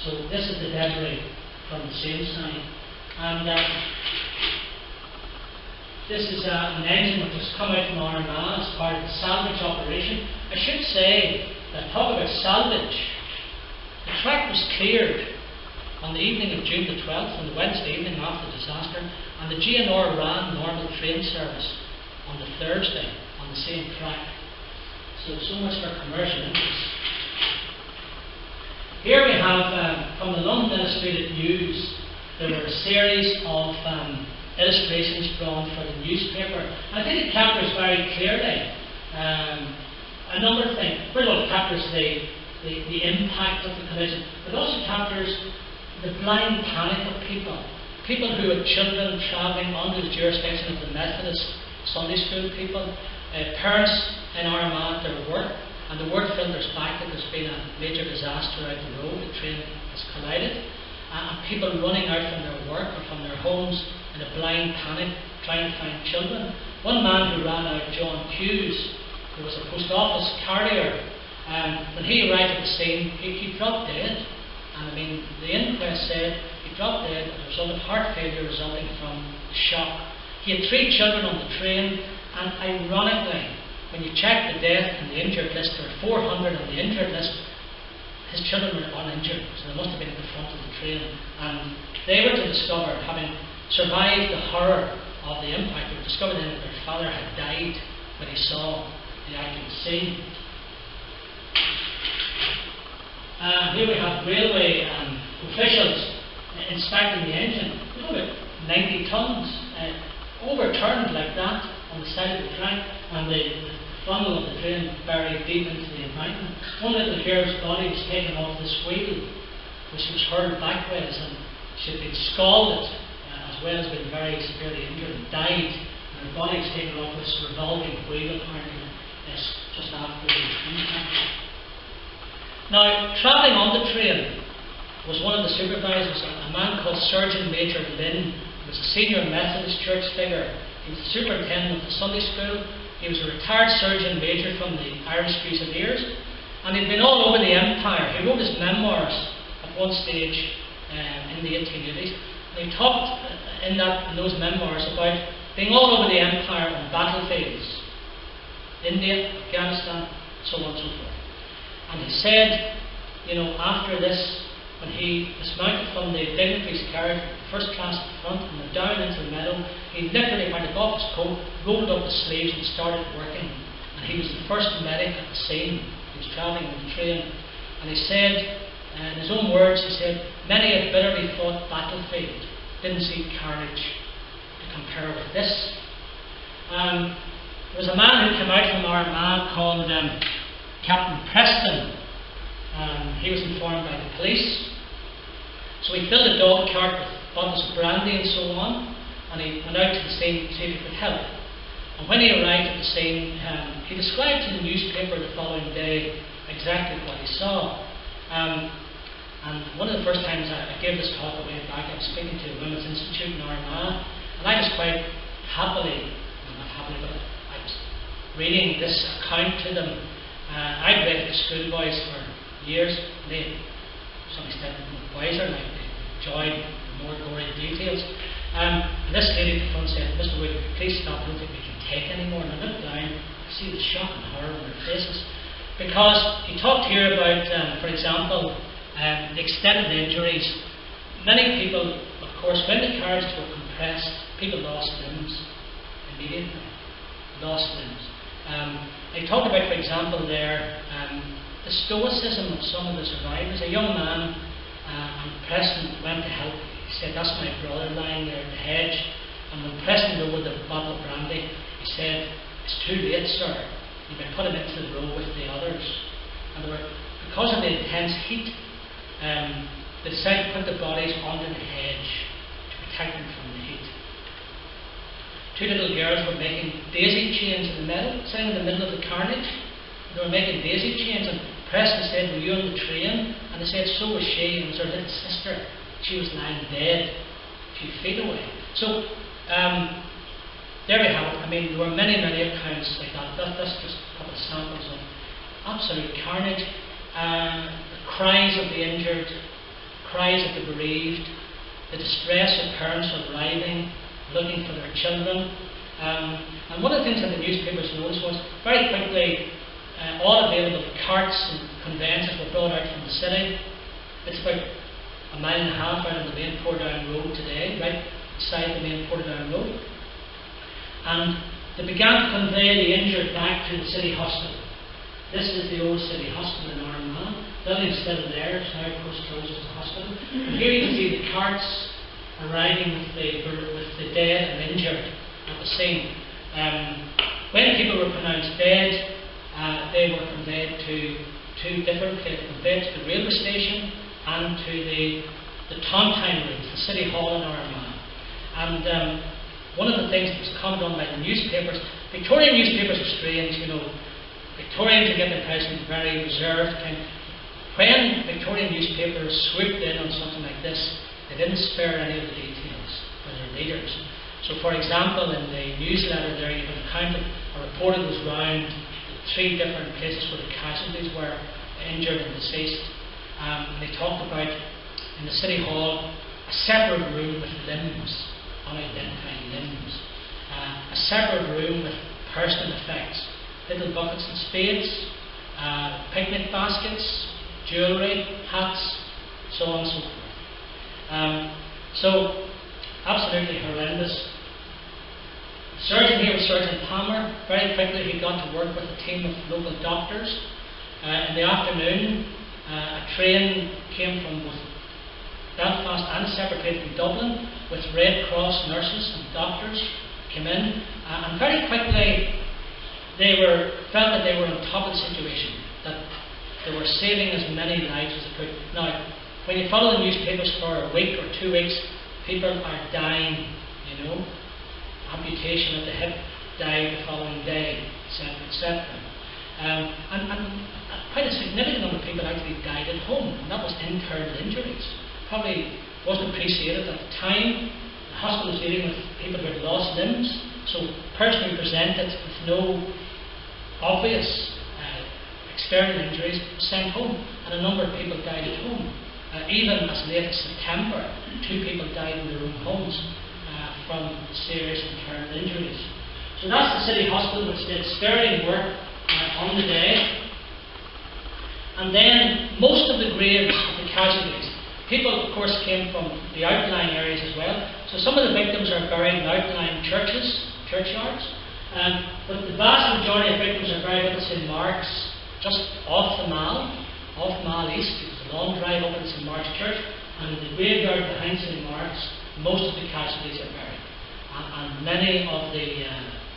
So this is the debris from the same side. And this is an engine which has come out from Armagh as part of the salvage operation. I should say that, talk about salvage, the track was cleared on the evening of June the 12th, on the Wednesday evening after the disaster, and the GNR ran normal train service on the Thursday on the same track. So much for commercial interest. Here we have, from the London Illustrated News, there were a series of illustrations drawn for the newspaper. I think it captures very clearly a number of things. First of all, it captures the impact of the collision, but also captures the blind panic of people. People who had children travelling under the jurisdiction of the Methodist Sunday school people, parents in Armagh at their work, and the word filters back that there's been a major disaster out the road, the train has collided, and people running out from their work or from their homes in a blind panic, trying to find children. One man who ran out, John Hughes, who was a post office carrier, when he arrived at the scene, he dropped dead. And I mean, the inquest said he dropped dead as a result of heart failure resulting from the shock. He had 3 children on the train, and ironically, when you check the death and the injured list, there are 400 on the injured list. His children were uninjured, so they must have been at the front of the train. And they were to discover, having survived the horror of the impact, they were discovered then that their father had died when he saw the actual scene. Here we have railway officials inspecting the engine. About 90 tonnes overturned like that on the side of the track, and the funnel of the train buried deep into the embankment. One little girl's body was taken off this wheel, which was hurled backwards, and she had been scalded as well as been very severely injured and died. And her body was taken off this revolving wheel apparently just after the impact. Now, travelling on the train was one of the supervisors, a man called Surgeon Major Lynn. He was a senior Methodist church figure. He was the superintendent of the Sunday school. He was a retired surgeon major from the Irish Fusiliers, and he'd been all over the empire. He wrote his memoirs at one stage in the 1880s, and he talked in those memoirs about being all over the empire on battlefields, India, Afghanistan, so on and so forth. And he said, you know, after this, when he dismounted from the dignitaries carriage, first class at the front, and went down into the meadow, he literally went off his coat, rolled up the sleeves, and started working. And he was the first medic at the scene. He was travelling on the train. And he said, in his own words, he said, many a bitterly fought battlefield didn't see carnage to compare with this. There was a man who came out from Armagh called Captain Preston. He was informed by the police. So he filled a dog cart with bottles of brandy and so on, and he went out to the scene to see if he could help. And when he arrived at the scene, he described to the newspaper the following day exactly what he saw. And one of the first times I gave this talk away back, I was speaking to the Women's Institute in Armagh, and I was quite happily, not happily, but I was reading this account to them. I'd read it to schoolboys for years. They, to some extent, were wiser, like they enjoyed the more gory details. And this lady at the front said, "Mr. Wood, please stop, I don't think we can take any more." And I looked down, I see the shock and horror on their faces. Because he talked here about, for example, the extent of the injuries. Many people, of course, when the carriages were compressed, people lost limbs immediately. Lost limbs. They talked about, for example, there the stoicism of some of the survivors. A young man, and Preston went to help. He said, "That's my brother lying there at the hedge." And when Preston over the bottle of brandy, he said, "It's too late, sir. You may put him into the row with the others." And because of the intense heat, they decided to put the bodies under the hedge to protect them from the heat. Two little girls were making daisy chains in the middle, sitting in the middle of the carnage. They were making daisy chains, and Preston said, "Were you on the train?" And they said, "So was she." And it was her little sister. She was lying dead a few feet away. So, there we have it. I mean, there were many, many accounts like that. That's just a couple of samples of absolute carnage. The cries of the injured, cries of the bereaved, the distress of parents arriving, looking for their children. And one of the things that the newspapers noticed was, very quickly, all available carts and conveyances were brought out from the city. It's about a mile and a half out of the main Portadown Road today, right beside the main Portadown Road. And they began to convey the injured back to the city hospital. This is the old city hospital in Armagh. Building's still there, it's now post-closed as a hospital. And here you can see the carts arriving with the dead and injured at the scene. When people were pronounced dead, they were conveyed to two different places, conveyed to the railway station and to the Tontine Rooms, the City Hall in Armagh. And one of the things that was commented on by the newspapers, Victorian newspapers are strange, you know. Victorians, you get the impression, very reserved. When Victorian newspapers swooped in on something like this, they didn't spare any of the details for their readers. So, for example, in the newsletter there, you have an account of a reporter was round three different places where the casualties were injured and deceased. They talked about, in the City Hall, a separate room with limbs, unidentified limbs. A separate room with personal effects, little buckets and spades, picnic baskets, jewellery, hats, so on and so forth. So, absolutely horrendous. The surgeon here was Surgeon Palmer. Very quickly he got to work with a team of local doctors. In the afternoon, a train came from both Belfast and a separate train from Dublin with Red Cross nurses and doctors came in, and very quickly they felt that they were on top of the situation, that they were saving as many lives as they could. Now, when you follow the newspapers for a week or 2 weeks, people are dying, you know, amputation of the hip, died the following day, etc., etc. And quite a significant number of people actually died at home, and that was internal injuries. Probably wasn't appreciated at the time. The hospital was dealing with people who had lost limbs, so personally presented with no obvious external injuries, sent home, and a number of people died at home. Even as late as September, 2 people died in their own homes from serious internal injuries. So that's the City Hospital, which did sterling work on the day. And then most of the graves of the casualties, people of course came from the outlying areas as well. So some of the victims are buried in outlying churchyards. But the vast majority of victims are buried up at St Mark's, just off the Mall East. It was a long drive up to St Mark's Church, and in the graveyard behind St Mark's, most of the casualties are buried. And many of the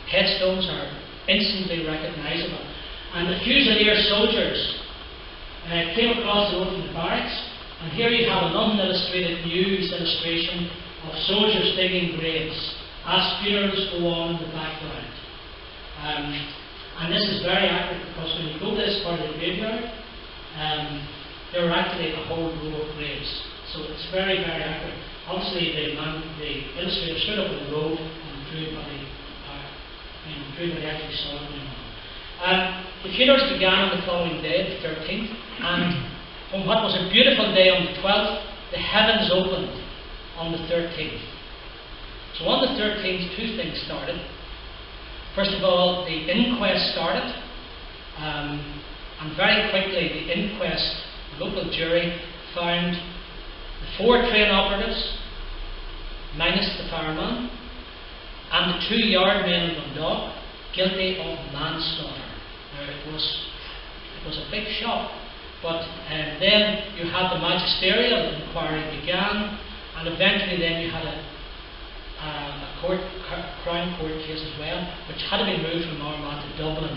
headstones are instantly recognisable. And the Fusilier soldiers came across the road from the barracks, and here you have an unillustrated news illustration of soldiers digging graves as funerals go on in the background. And this is very accurate because when you go to this part of the graveyard, there are actually a whole row of graves. So it's very, very accurate. Obviously, the illustrator stood up on the road and drew what they actually saw going on. The funerals began on the following day, the 13th, and on what was a beautiful day on the 12th, the heavens opened on the 13th. So on the 13th, 2 things started. First of all, the inquest started, and very quickly the inquest, the local jury found the 4 train operatives, minus the fireman, and the 2 yard men in Dundalk, guilty of manslaughter. Now it was a big shock, but then you had the magisterial inquiry began, and eventually then you had a Crown Court case as well, which had to be moved from Armagh to Dublin,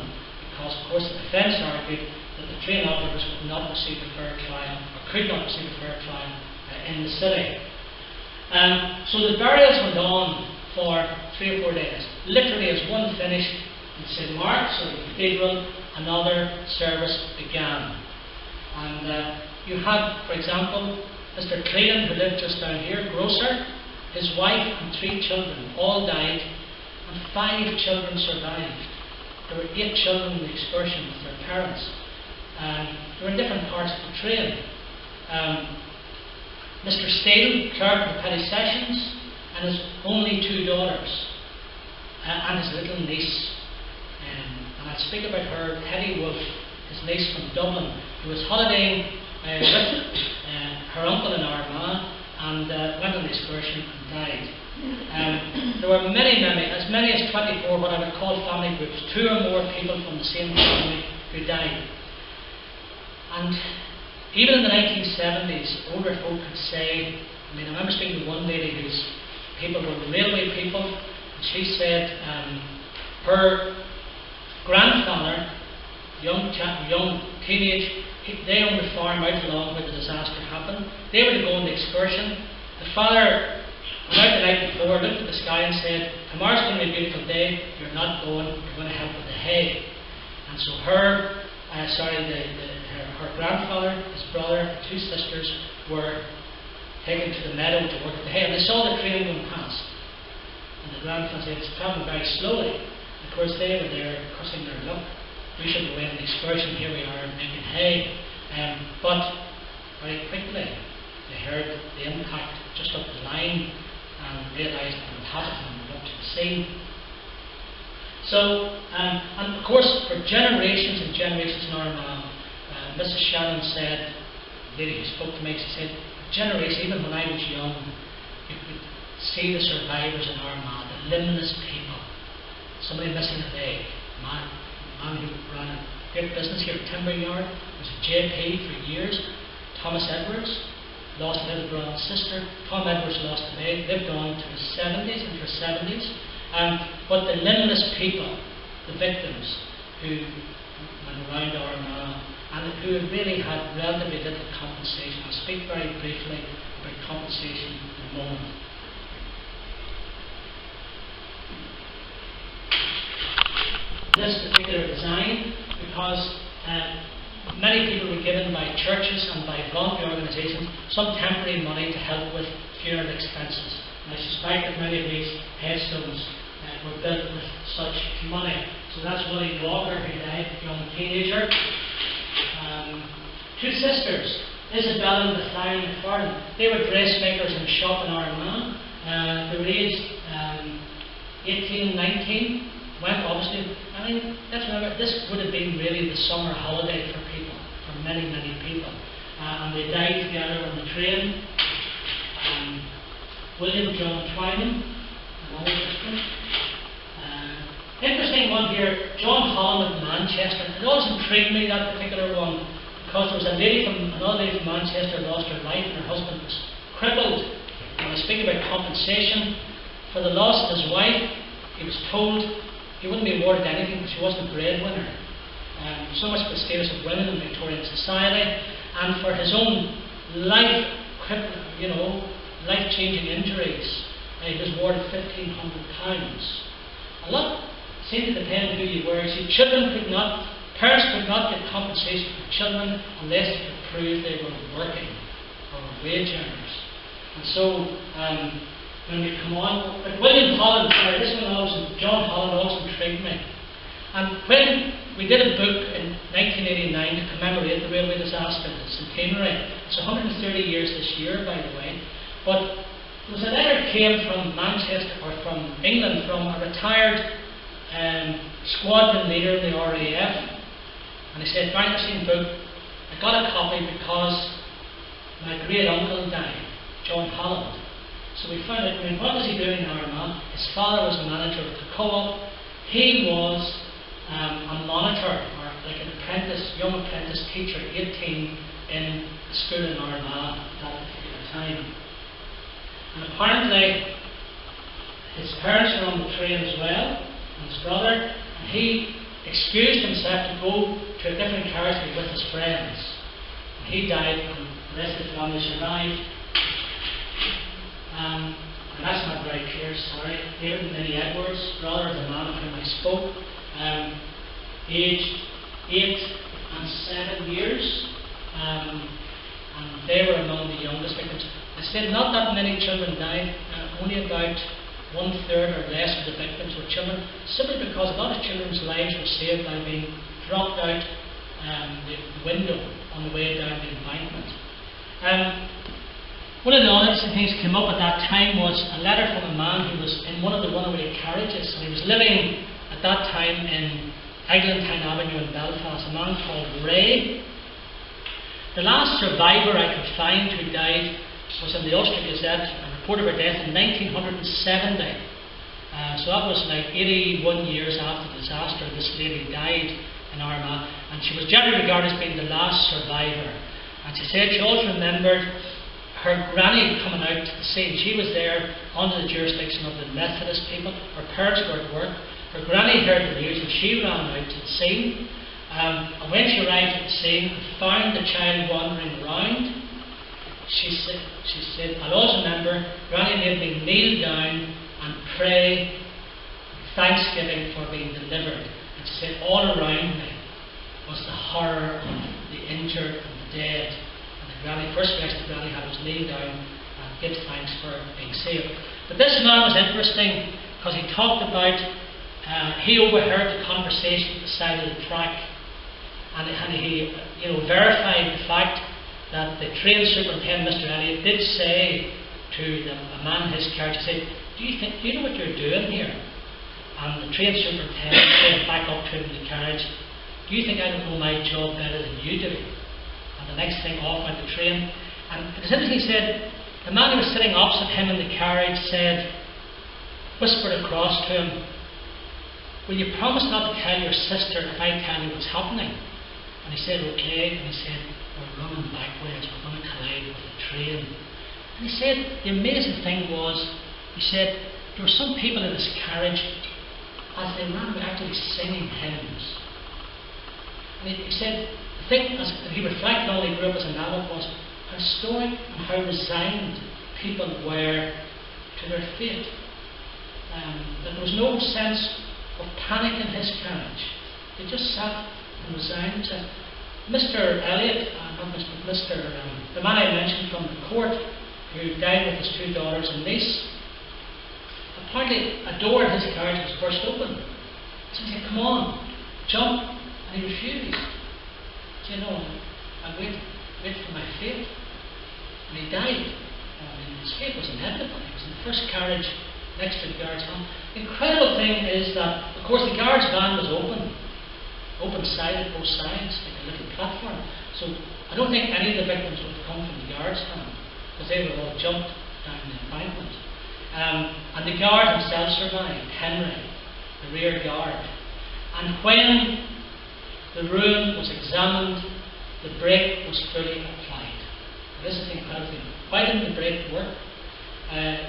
because of course the defence argued that the train operatives would not receive a fair trial, or could not receive a fair trial in the city. So the burials went on for 3 or 4 days. Literally, as one finished in St Mark's, or the cathedral, another service began. And you had, for example, Mr. Clean, who lived just down here, grocer, his wife and 3 children all died, and 5 children survived. There were 8 children in the excursion with their parents. They were in different parts of the train. Mr. Steele, clerk of the Petty Sessions, and his only 2 daughters, and his little niece. And I'll speak about her, Hetty Wolfe, his niece from Dublin, who was holidaying with her uncle in Armagh, and went on the excursion and died. There were as many as 24 what I would call family groups, 2 or more people from the same family who died. And even in the 1970s, older folk could say, I remember speaking to one lady whose people were railway people, and she said her grandfather, young teenage, they owned a farm out along where the disaster happened. They were to go on the excursion. The father went out the night before, looked at the sky and said, tomorrow's going to be a beautiful day, you're not going, you're going to help with the hay. And so her grandfather, his brother, 2 sisters were taken to the meadow to work at the hay, and they saw the train going past. And the grandfather said, it's travelling very slowly. And of course they were there cussing their luck. We should go away on the excursion, here we are making hay. But very quickly they heard the impact just up the line and realised what would happen and went up to the scene. So, and of course, for generations and generations in Armagh, Mrs. Shannon said, the lady who spoke to me, she said, generations, even when I was young, you could see the survivors in Armagh, the limbless people, somebody missing a leg, man who ran a great business here at Timber Yard, was a JP for years. Thomas Edwards lost a little brother and sister. Tom Edwards lost a leg, lived on to his 70s, into his 70s. But the limbless people, the victims who went around Armagh and who really had relatively little compensation. I'll speak very briefly about compensation in a moment. This particular design, because many people were given by churches and by voluntary organisations some temporary money to help with funeral expenses. And I suspect that many of these headstones were built with such money. So that's Willie Walker, who died, a young teenager. 2 sisters, Isabel and Bethany McFarlane. They were dressmakers in a shop in Armagh. They were aged 18, 19. Went obviously, let's remember, this would have been really the summer holiday for people, for many, many people. And they died together on the train. William John Twyman, another sister. Interesting one here, John Holland of Manchester. It always intrigued me, that particular one, because there was another lady from Manchester lost her life and her husband was crippled. And I was speaking about compensation. For the loss of his wife, he was told he wouldn't be awarded anything because she wasn't a breadwinner. So much for the status of women in Victorian society. And for his own life-changing injuries, he was awarded £1,500. A lot seemed to depend on who you were. See, parents could not get compensation for children unless they could prove they were working or were wage earners. And so, when we come on, but William Holland, John Holland always intrigued me. And when we did a book in 1989 to commemorate the railway disaster, the centenary, it's 130 years this year, by the way, but there was a letter came from Manchester, or from England, from a retired squadron leader in the RAF, and he said, "Very interesting book. I got a copy because my great uncle died, John Holland." So we found out, what was he doing in Armagh? His father was the manager of the co-op. he was a monitor, or like an apprentice, young apprentice teacher, 18, in a school in Armagh at that particular time. And apparently, his parents were on the train as well, and his brother, and he excused himself to go to a different carriage with his friends. And he died, and the rest of the family survived. And that's not very clear, sorry. David and Minnie Edwards, brother of the man of whom I spoke, aged 8 and 7 years, and they were among the youngest victims. I said not that many children died, only about 1/3 or less of the victims were children, simply because a lot of children's lives were saved by being dropped out the window on the way down the embankment. One of the other things that came up at that time was a letter from a man who was in one of the runaway carriages, and he was living at that time in Eglantine Avenue in Belfast, a man called Ray. The last survivor I could find who died was in the Ulster Gazette, a report of her death in 1970. So that was like 81 years after the disaster. This lady died in Armagh, and she was generally regarded as being the last survivor. And she said she also remembered her granny coming out to the scene. She was there under the jurisdiction of the Methodist people. Her parents were at work. Her granny heard the news and she ran out to the scene. And when she arrived at the scene and found the child wandering around, she said, I'll always remember, Granny made me kneel down and pray thanksgiving for being delivered. And she said, all around me was the horror of the injured and the dead. Granny, first rest the Granny had was kneel down and give thanks for being saved. But this man was interesting because he talked about, he overheard the conversation at the side of the track, and he verified the fact that the train superintendent, Mr. Elliott, did say to a man in his carriage, he said, do you know what you're doing here? And the train superintendent said back up to him in the carriage, do you think I don't know my job better than you do? And the next thing, off went the train. And it was interesting, he said, the man who was sitting opposite him in the carriage whispered across to him, will you promise not to tell your sister if I tell you what's happening? And he said, okay. And he said, we're running backwards, we're going to collide with the train. And he said, the amazing thing was, he said, there were some people in this carriage, as they ran, were actually singing hymns. And he said, the thing, as he reflected on the group as an adult, was how stoic and how resigned people were to their fate. That there was no sense of panic in his carriage. They just sat and resigned. Mr. Elliott, the man I mentioned from the court, who died with his 2 daughters and niece, apparently a door in his carriage was burst open. So he said, come on, jump, and he refused. He said, no, I'll wait for my fate. And he died. His fate was inevitable. He was in the first carriage next to the guard's van. The incredible thing is that, of course, the guard's van was open-sided, both sides, like a little platform. So I don't think any of the victims would have come from the guard's van, because they would have all jumped down the embankment. And the guard himself survived, Henry, the rear guard. And when the room was examined, the brake was fully applied. This is the incredible thing. Why didn't the brake work? The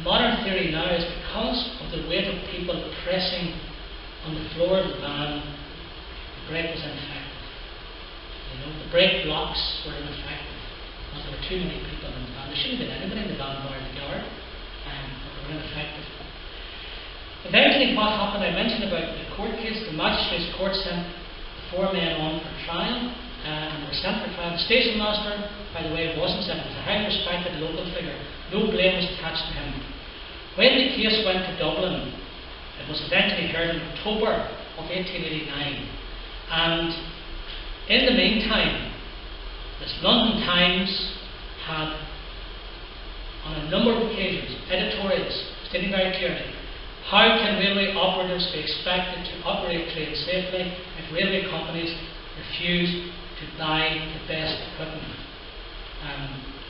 modern theory now is because of the weight of people pressing on the floor of the van, the brake was ineffective. The brake blocks were ineffective because there were too many people in the van. There shouldn't have been anybody in the van bar the guard, but they were ineffective. Eventually, what happened, I mentioned about the court case. The magistrate's court sent the 4 men on for trial, and they were sent for trial. The station master, by the way, wasn't sent. It was a highly respected local figure. No blame was attached to him. When the case went to Dublin, it was eventually heard in October of 1889. And in the meantime, this London Times had, on a number of occasions, editorials stating very clearly, how can railway operatives be expected to operate trains safely if railway companies refuse to buy the best equipment?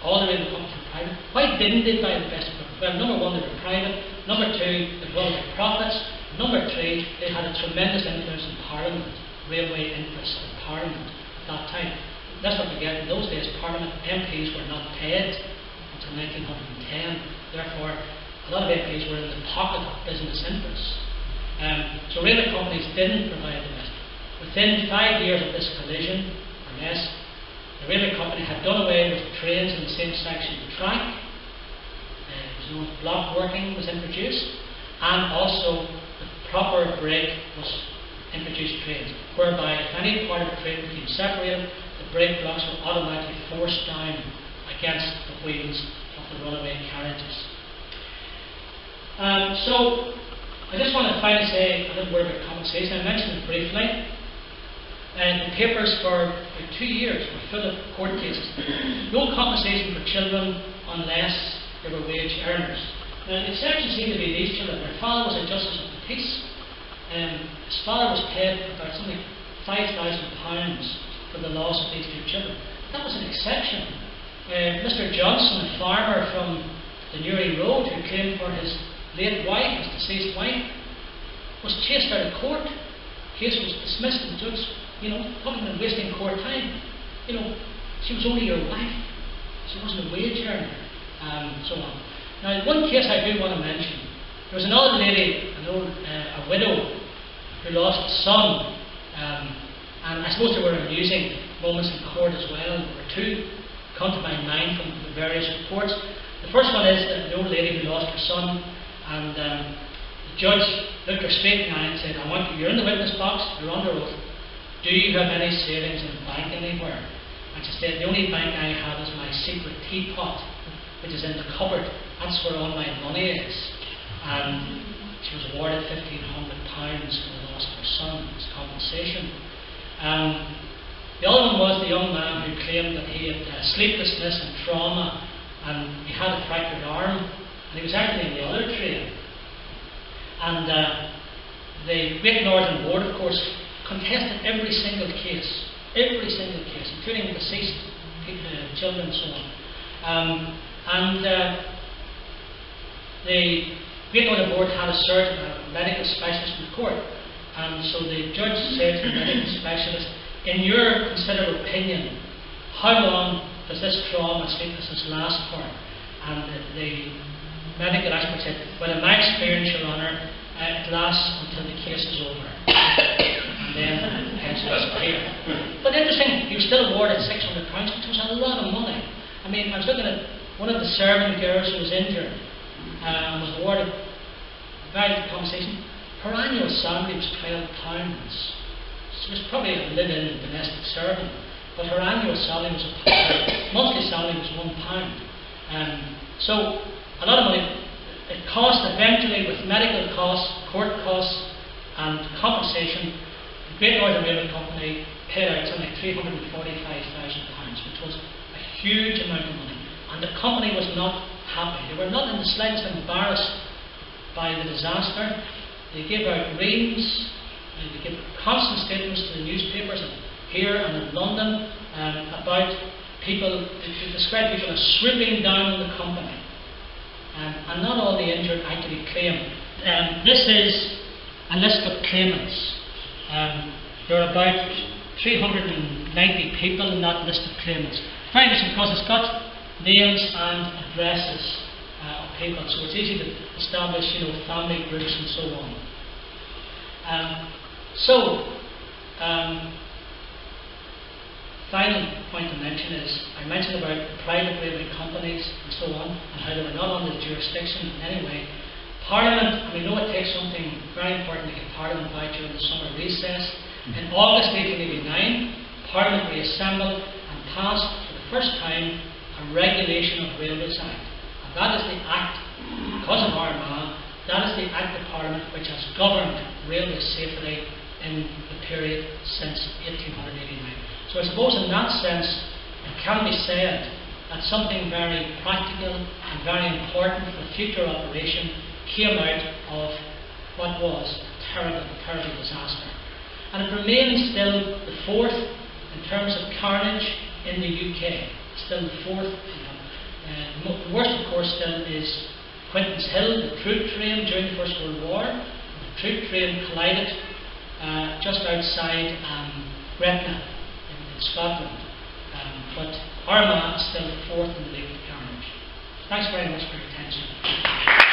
All the railway companies were private. Why didn't they buy the best equipment? Well, number one, they were private. Number two, it was their profits. Number three, they had a tremendous influence in Parliament, railway interests in Parliament at that time. Let's not forget, in those days, Parliament MPs were not paid until 1910. Therefore, a lot of MPs were in the pocket of business interests. So railway companies didn't provide the best. Within 5 years of this collision, or less, the railway company had done away with trains in the same section of the track. Block working was introduced, and also the proper brake was introduced trains, whereby if any part of the train became separated, the brake blocks were automatically forced down against the wheels of the runaway carriages. So I just want to finally say a little word about compensation. I mentioned it briefly. The papers for 2 years were full of court cases. No compensation for children unless they were wage earners. Now, the exception seemed to be these children. Their father was a justice of the peace. His father was paid about something like £5,000 for the loss of these two children. That was an exception. Mr. Johnson, a farmer from the Newry Road, who claimed for his late wife, his deceased wife, was chased out of court. The case was dismissed, and the judge, talking about wasting court time. She was only your wife. She wasn't a wage earner. So on. Now, one case I do want to mention. There was an old lady, a widow, who lost a son, and I suppose there were amusing moments in court as well. There were two come to my mind from the various reports. The first one is that the old lady who lost her son, and the judge looked her straight in the eye and said, you're in the witness box, you're under oath. Do you have any savings in the bank anywhere? And she said, the only bank I have is my secret teapot, which is in the cupboard. That's where all my money is. And she was awarded £1,500 for the loss of her son as compensation. The other one was the young man who claimed that he had sleeplessness and trauma, and he had a fractured arm, and he was actually in the other train. And the Great Northern Board, of course, contested every single case, including deceased children and so on. The Great Northern Board had a certain medical specialist in the court, and so the judge said to the medical specialist, in your considered opinion, how long does this trauma, sleeplessness last for? And the medical expert said, well, in my experience, Your Honour, it lasts until the case is over. And then the pension is clear. But interesting, he was still awarded £600, which was a lot of money. I mean, I was looking at one of the servant girls who was injured and was awarded very good compensation. Her annual salary was £12. She was probably a live-in domestic servant, but her annual salary was monthly salary was £1. So a lot of money. It cost eventually, with medical costs, court costs, and compensation, the Great Northern Railway Company paid out something like £345,000, which was a huge amount of money. And the company was not happy. They were not in the slightest embarrassed by the disaster. They gave out reams, they gave constant statements to the newspapers here and in London about people, to describe people as swooping down on the company. And not all the injured actually claim. This is a list of claimants. There are about 390 people in that list of claimants. Very interesting because it's got names and addresses of people, so it's easy to establish, family groups and so on. Final point to mention is, I mentioned about private railway companies and so on, and how they were not under the jurisdiction in any way. Parliament, we know it takes something very important to get Parliament by during the summer recess. In August 1889, Parliament reassembled and passed for the first time a Regulation of Railways Act. And that is the Act, because of Armagh, that is the Act of Parliament which has governed railway safety in the period since 1889. So I suppose in that sense, it can be said that something very practical and very important for future operation came out of what was a terrible, terrible disaster. And it remains still the fourth in terms of carnage in the UK. Still the fourth. The worst, of course, still is Quinton's Hill, the troop train during the First World War. The troop train collided just outside Gretna in Scotland. But Armagh is still fourth in the league of carnage. Thanks very much for your attention.